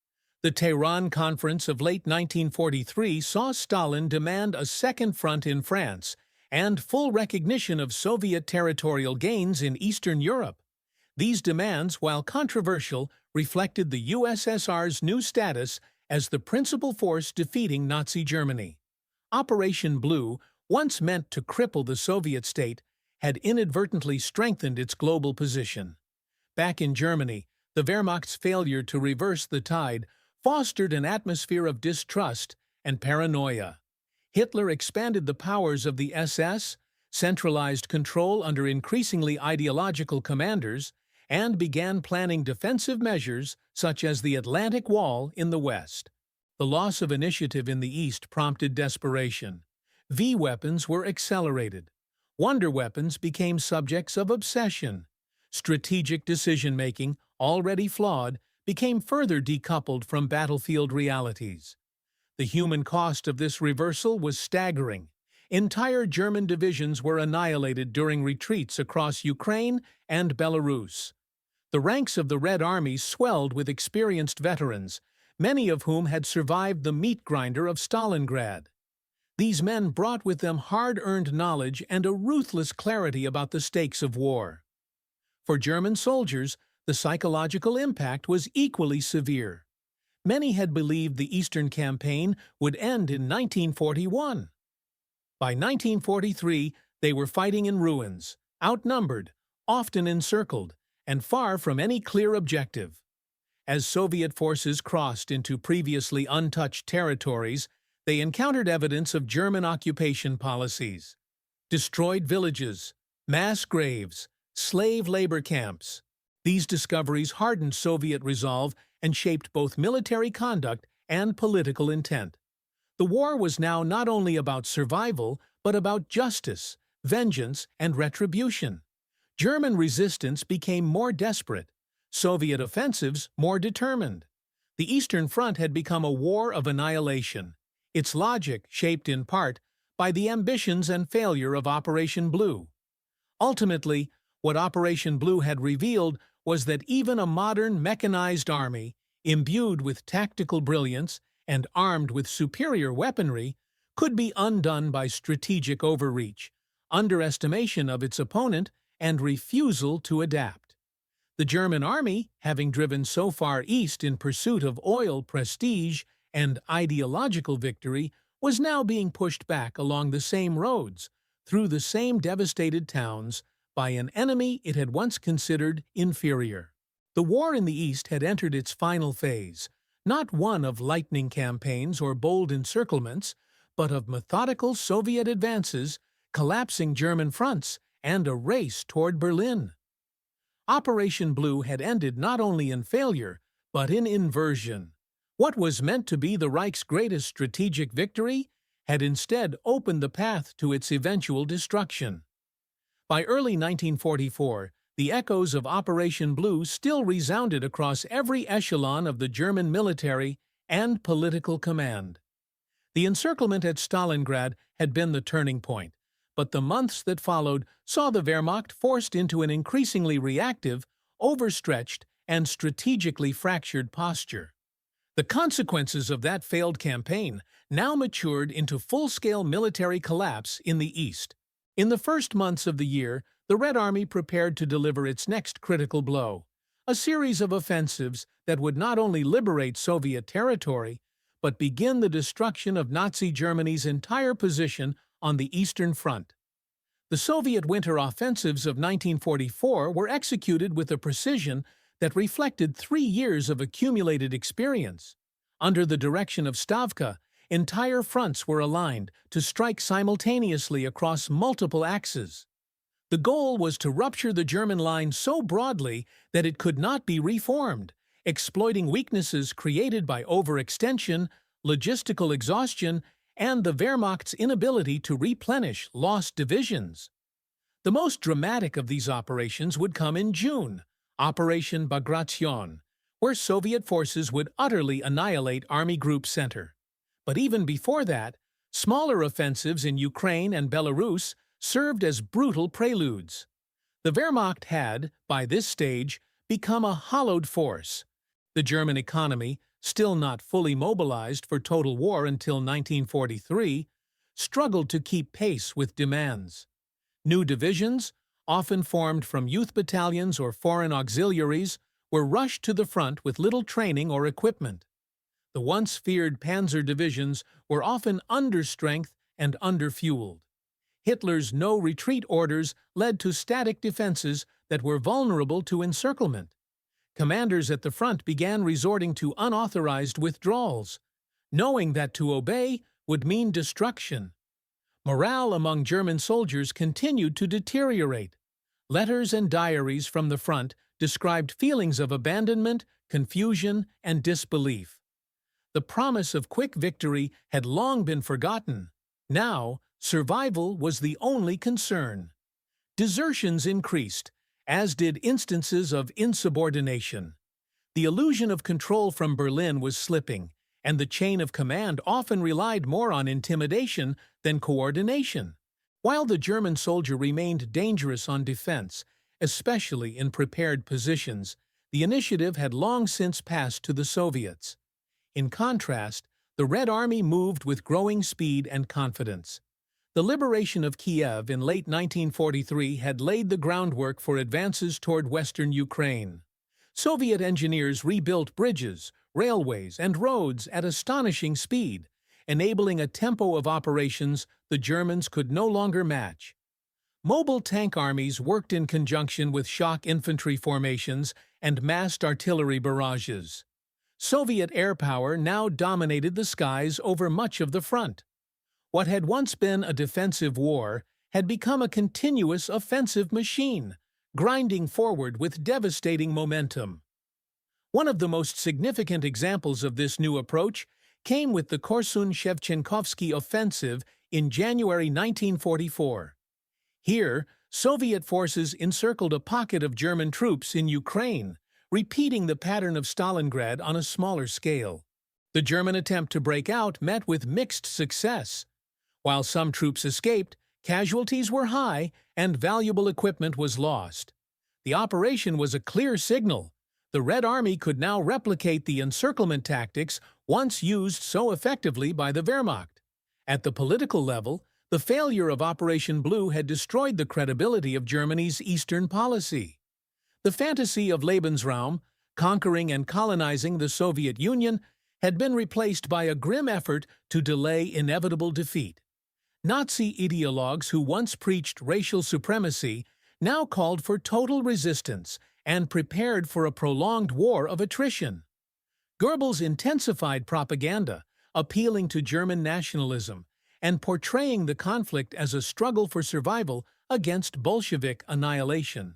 The Tehran Conference of late 1943 saw Stalin demand a second front in France and full recognition of Soviet territorial gains in Eastern Europe. These demands, while controversial, reflected the USSR's new status as the principal force defeating Nazi Germany. Operation Blue, once meant to cripple the Soviet state, had inadvertently strengthened its global position. Back in Germany, the Wehrmacht's failure to reverse the tide fostered an atmosphere of distrust and paranoia. Hitler expanded the powers of the SS, centralized control under increasingly ideological commanders, and began planning defensive measures such as the Atlantic Wall in the West. The loss of initiative in the East prompted desperation. V-weapons were accelerated. Wonder weapons became subjects of obsession. Strategic decision-making, already flawed, became further decoupled from battlefield realities. The human cost of this reversal was staggering. Entire German divisions were annihilated during retreats across Ukraine and Belarus. The ranks of the Red Army swelled with experienced veterans, many of whom had survived the meat grinder of Stalingrad. These men brought with them hard-earned knowledge and a ruthless clarity about the stakes of war. For German soldiers, the psychological impact was equally severe. Many had believed the Eastern Campaign would end in 1941. By 1943, they were fighting in ruins, outnumbered, often encircled, and far from any clear objective. As Soviet forces crossed into previously untouched territories, they encountered evidence of German occupation policies. Destroyed villages, mass graves, slave labor camps. These discoveries hardened Soviet resolve and shaped both military conduct and political intent. The war was now not only about survival, but about justice, vengeance, and retribution. German resistance became more desperate, Soviet offensives more determined. The Eastern Front had become a war of annihilation, its logic shaped in part by the ambitions and failure of Operation Blue. Ultimately, what Operation Blue had revealed was that even a modern mechanized army, imbued with tactical brilliance and armed with superior weaponry, could be undone by strategic overreach, underestimation of its opponent, and refusal to adapt. The German army, having driven so far east in pursuit of oil, prestige, and ideological victory, was now being pushed back along the same roads, through the same devastated towns, by an enemy it had once considered inferior. The war in the East had entered its final phase, not one of lightning campaigns or bold encirclements, but of methodical Soviet advances, collapsing German fronts, and a race toward Berlin. Operation Blue had ended not only in failure, but in inversion. What was meant to be the Reich's greatest strategic victory had instead opened the path to its eventual destruction. By early 1944, the echoes of Operation Blue still resounded across every echelon of the German military and political command. The encirclement at Stalingrad had been the turning point, but the months that followed saw the Wehrmacht forced into an increasingly reactive, overstretched, and strategically fractured posture. The consequences of that failed campaign now matured into full-scale military collapse in the East. In the first months of the year, the Red Army prepared to deliver its next critical blow, a series of offensives that would not only liberate Soviet territory, but begin the destruction of Nazi Germany's entire position on the Eastern Front. The Soviet winter offensives of 1944 were executed with a precision that reflected 3 years of accumulated experience. Under the direction of Stavka, entire fronts were aligned to strike simultaneously across multiple axes. The goal was to rupture the German line so broadly that it could not be reformed, exploiting weaknesses created by overextension, logistical exhaustion, and the Wehrmacht's inability to replenish lost divisions. The most dramatic of these operations would come in June, Operation Bagration, where Soviet forces would utterly annihilate Army Group Center. But even before that, smaller offensives in Ukraine and Belarus served as brutal preludes. The Wehrmacht had, by this stage, become a hollowed force. The German economy, still not fully mobilized for total war until 1943, struggled to keep pace with demands. New divisions, often formed from youth battalions or foreign auxiliaries, were rushed to the front with little training or equipment. The once feared panzer divisions were often understrength and underfueled. Hitler's no-retreat orders led to static defenses that were vulnerable to encirclement. Commanders at the front began resorting to unauthorized withdrawals, knowing that to obey would mean destruction. Morale among German soldiers continued to deteriorate. Letters and diaries from the front described feelings of abandonment, confusion, and disbelief. The promise of quick victory had long been forgotten. Now, survival was the only concern. Desertions increased, as did instances of insubordination. The illusion of control from Berlin was slipping, and the chain of command often relied more on intimidation than coordination. While the German soldier remained dangerous on defense, especially in prepared positions, the initiative had long since passed to the Soviets. In contrast, the Red Army moved with growing speed and confidence. The liberation of Kiev in late 1943 had laid the groundwork for advances toward western Ukraine. Soviet engineers rebuilt bridges, railways, and roads at astonishing speed, enabling a tempo of operations the Germans could no longer match. Mobile tank armies worked in conjunction with shock infantry formations and massed artillery barrages. Soviet air power now dominated the skies over much of the front. What had once been a defensive war had become a continuous offensive machine, grinding forward with devastating momentum. One of the most significant examples of this new approach came with the Korsun-Shevchenkovsky offensive in January 1944. Here, Soviet forces encircled a pocket of German troops in Ukraine, repeating the pattern of Stalingrad on a smaller scale. The German attempt to break out met with mixed success. While some troops escaped, casualties were high and valuable equipment was lost. The operation was a clear signal. The Red Army could now replicate the encirclement tactics once used so effectively by the Wehrmacht. At the political level, the failure of Operation Blue had destroyed the credibility of Germany's Eastern policy. The fantasy of Lebensraum, conquering and colonizing the Soviet Union, had been replaced by a grim effort to delay inevitable defeat. Nazi ideologues who once preached racial supremacy now called for total resistance and prepared for a prolonged war of attrition. Goebbels intensified propaganda, appealing to German nationalism and portraying the conflict as a struggle for survival against Bolshevik annihilation.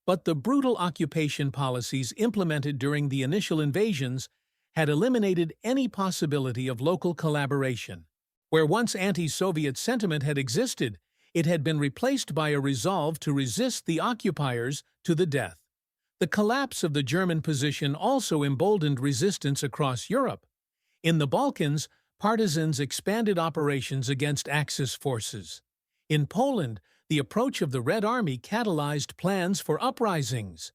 But the brutal occupation policies implemented during the initial invasions had eliminated any possibility of local collaboration. Where once anti-Soviet sentiment had existed, it had been replaced by a resolve to resist the occupiers to the death. The collapse of the German position also emboldened resistance across Europe. In the Balkans, partisans expanded operations against Axis forces. In Poland, the approach of the Red Army catalyzed plans for uprisings.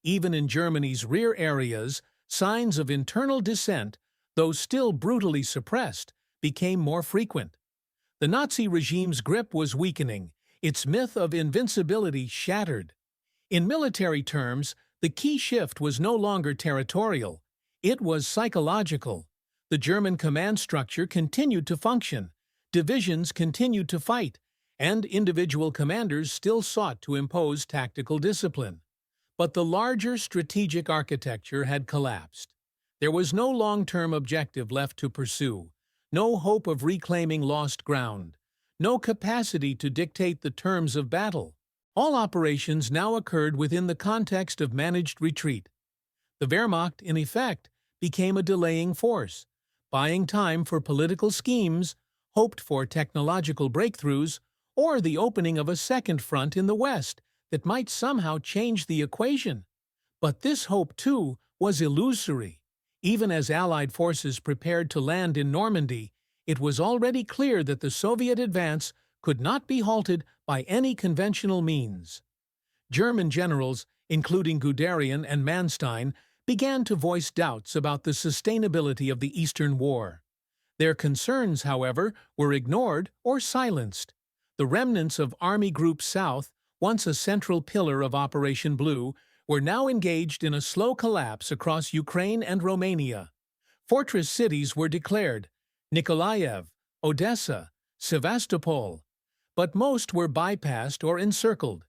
Even in Germany's rear areas, signs of internal dissent, though still brutally suppressed, became more frequent. The Nazi regime's grip was weakening, its myth of invincibility shattered. In military terms, the key shift was no longer territorial. It was psychological. The German command structure continued to function, divisions continued to fight, and individual commanders still sought to impose tactical discipline. But the larger strategic architecture had collapsed. There was no long-term objective left to pursue, no hope of reclaiming lost ground, no capacity to dictate the terms of battle. All operations now occurred within the context of managed retreat. The Wehrmacht, in effect, became a delaying force, buying time for political schemes, hoped for technological breakthroughs, or the opening of a second front in the West that might somehow change the equation. But this hope, too, was illusory. Even as Allied forces prepared to land in Normandy, it was already clear that the Soviet advance could not be halted by any conventional means. German generals, including Guderian and Manstein, began to voice doubts about the sustainability of the Eastern War. Their concerns, however, were ignored or silenced. The remnants of Army Group South, once a central pillar of Operation Blue, were now engaged in a slow collapse across Ukraine and Romania. Fortress cities were declared: Nikolaev, Odessa, Sevastopol. But most were bypassed or encircled.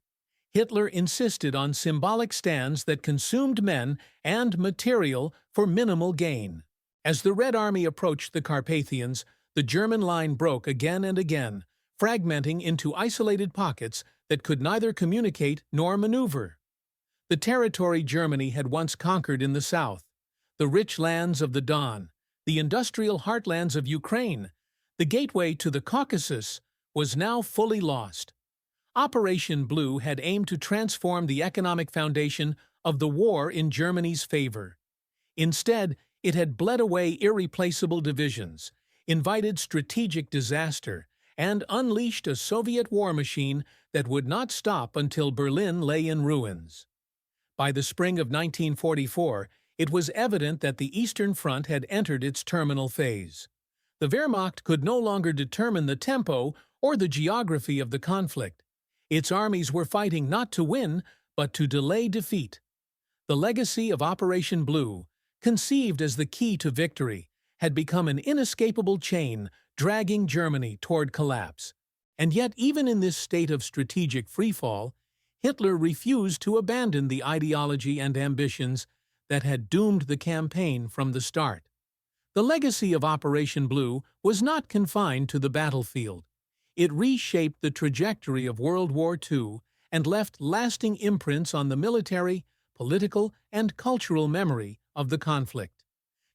Hitler insisted on symbolic stands that consumed men and material for minimal gain. As the Red Army approached the Carpathians, the German line broke again and again, fragmenting into isolated pockets that could neither communicate nor maneuver. The territory Germany had once conquered in the south, the rich lands of the Don, the industrial heartlands of Ukraine, the gateway to the Caucasus, was now fully lost. Operation Blue had aimed to transform the economic foundation of the war in Germany's favor. Instead, it had bled away irreplaceable divisions, invited strategic disaster, and unleashed a Soviet war machine that would not stop until Berlin lay in ruins. By the spring of 1944, it was evident that the Eastern Front had entered its terminal phase. The Wehrmacht could no longer determine the tempo or the geography of the conflict. Its armies were fighting not to win, but to delay defeat. The legacy of Operation Blue, conceived as the key to victory, had become an inescapable chain dragging Germany toward collapse. And yet, even in this state of strategic freefall, Hitler refused to abandon the ideology and ambitions that had doomed the campaign from the start. The legacy of Operation Blue was not confined to the battlefield. It reshaped the trajectory of World War II and left lasting imprints on the military, political, and cultural memory of the conflict.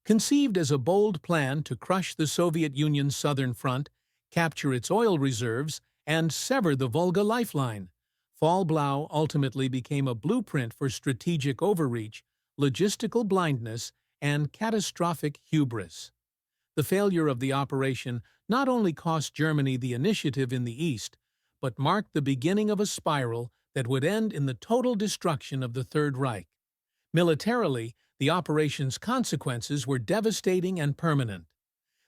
Conceived as a bold plan to crush the Soviet Union's southern front, capture its oil reserves, and sever the Volga lifeline, Fall Blau ultimately became a blueprint for strategic overreach, logistical blindness, and catastrophic hubris. The failure of the operation not only cost Germany the initiative in the East, but marked the beginning of a spiral that would end in the total destruction of the Third Reich. Militarily, the operation's consequences were devastating and permanent.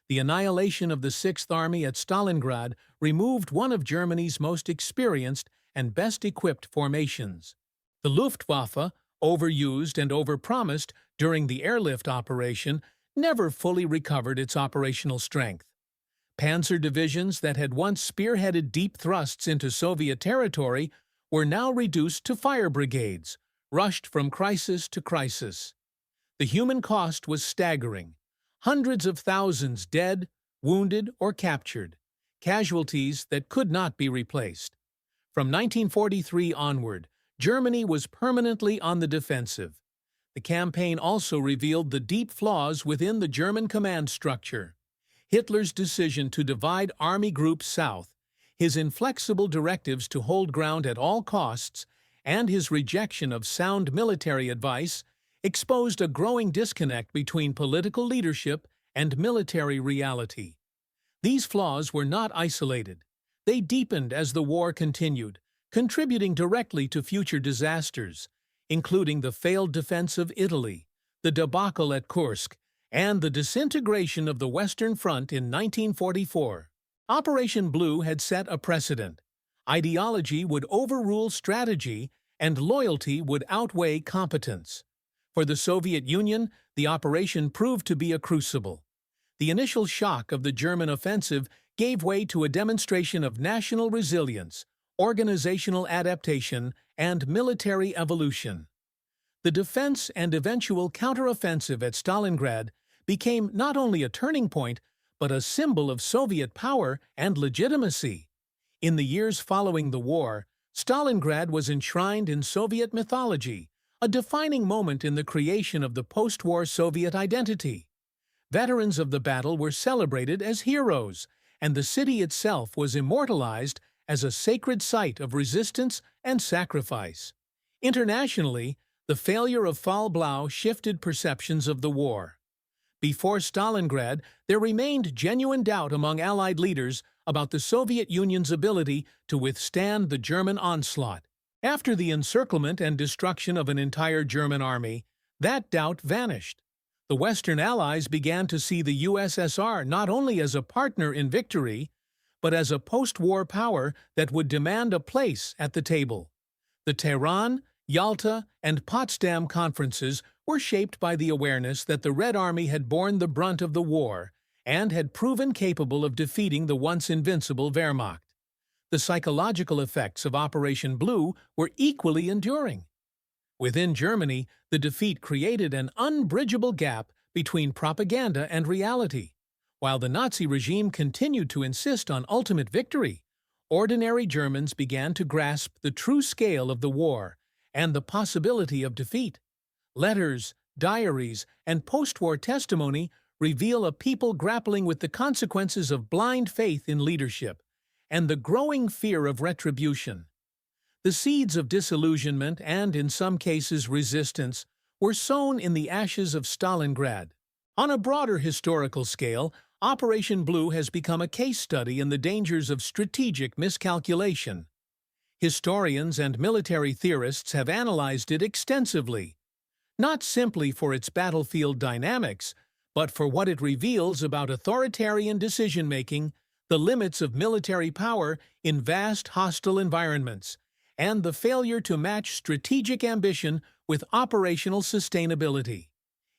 The annihilation of the Sixth Army at Stalingrad removed one of Germany's most experienced and best-equipped formations. The Luftwaffe, overused and overpromised during the airlift operation, never fully recovered its operational strength. Panzer divisions that had once spearheaded deep thrusts into Soviet territory were now reduced to fire brigades, rushed from crisis to crisis. The human cost was staggering. Hundreds of thousands dead, wounded, or captured, casualties that could not be replaced. From 1943 onward, Germany was permanently on the defensive. The campaign also revealed the deep flaws within the German command structure. Hitler's decision to divide army groups south, his inflexible directives to hold ground at all costs, and his rejection of sound military advice exposed a growing disconnect between political leadership and military reality. These flaws were not isolated. They deepened as the war continued, contributing directly to future disasters, including the failed defense of Italy, the debacle at Kursk, and the disintegration of the Western Front in 1944. Operation Blue had set a precedent. Ideology would overrule strategy, and loyalty would outweigh competence. For the Soviet Union, the operation proved to be a crucible. The initial shock of the German offensive gave way to a demonstration of national resilience, organizational adaptation, and military evolution. The defense and eventual counteroffensive at Stalingrad became not only a turning point, but a symbol of Soviet power and legitimacy. In the years following the war, Stalingrad was enshrined in Soviet mythology, a defining moment in the creation of the post-war Soviet identity. Veterans of the battle were celebrated as heroes, and the city itself was immortalized as a sacred site of resistance and sacrifice. Internationally, the failure of Fall Blau shifted perceptions of the war. Before Stalingrad, there remained genuine doubt among Allied leaders about the Soviet Union's ability to withstand the German onslaught. After the encirclement and destruction of an entire German army, that doubt vanished. The Western Allies began to see the USSR not only as a partner in victory, but as a post-war power that would demand a place at the table. The Tehran, Yalta, and Potsdam conferences were shaped by the awareness that the Red Army had borne the brunt of the war and had proven capable of defeating the once invincible Wehrmacht. The psychological effects of Operation Blue were equally enduring. Within Germany, the defeat created an unbridgeable gap between propaganda and reality. While the Nazi regime continued to insist on ultimate victory, ordinary Germans began to grasp the true scale of the war and the possibility of defeat. Letters, diaries, and post-war testimony reveal a people grappling with the consequences of blind faith in leadership and the growing fear of retribution. The seeds of disillusionment and, in some cases, resistance were sown in the ashes of Stalingrad. On a broader historical scale, Operation Blue has become a case study in the dangers of strategic miscalculation. Historians and military theorists have analyzed it extensively, not simply for its battlefield dynamics, but for what it reveals about authoritarian decision-making, the limits of military power in vast hostile environments, and the failure to match strategic ambition with operational sustainability.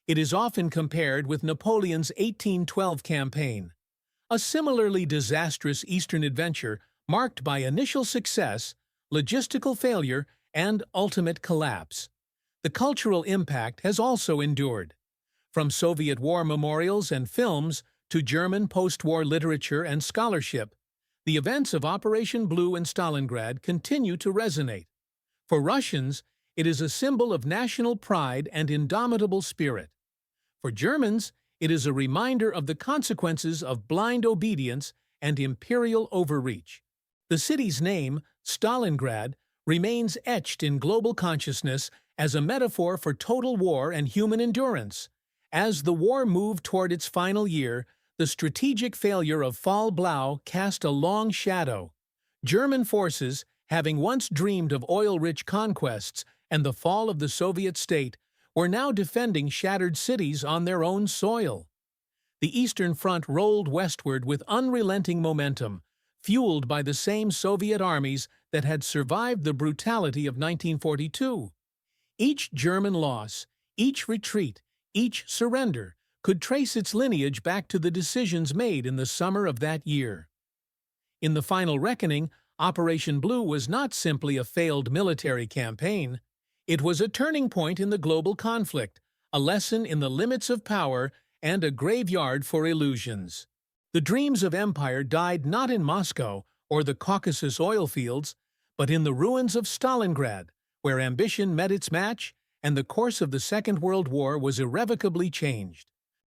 It is often compared with Napoleon's 1812 campaign, a similarly disastrous Eastern adventure marked by initial success, logistical failure, and ultimate collapse. The cultural impact has also endured. From Soviet war memorials and films to German post-war literature and scholarship, the events of Operation Blue and Stalingrad continue to resonate. For Russians, it is a symbol of national pride and indomitable spirit. For Germans, it is a reminder of the consequences of blind obedience and imperial overreach. The city's name, Stalingrad, remains etched in global consciousness as a metaphor for total war and human endurance. As the war moved toward its final year, the strategic failure of Fall Blau cast a long shadow. German forces, having once dreamed of oil-rich conquests and the fall of the Soviet state, were now defending shattered cities on their own soil. The Eastern Front rolled westward with unrelenting momentum, fueled by the same Soviet armies that had survived the brutality of 1942. Each German loss, each retreat, each surrender could trace its lineage back to the decisions made in the summer of that year. In the final reckoning, Operation Blue was not simply a failed military campaign. It was a turning point in the global conflict, a lesson in the limits of power, and a graveyard for illusions. The dreams of empire died not in Moscow or the Caucasus oil fields, but in the ruins of Stalingrad, where ambition met its match and the course of the Second World War was irrevocably changed.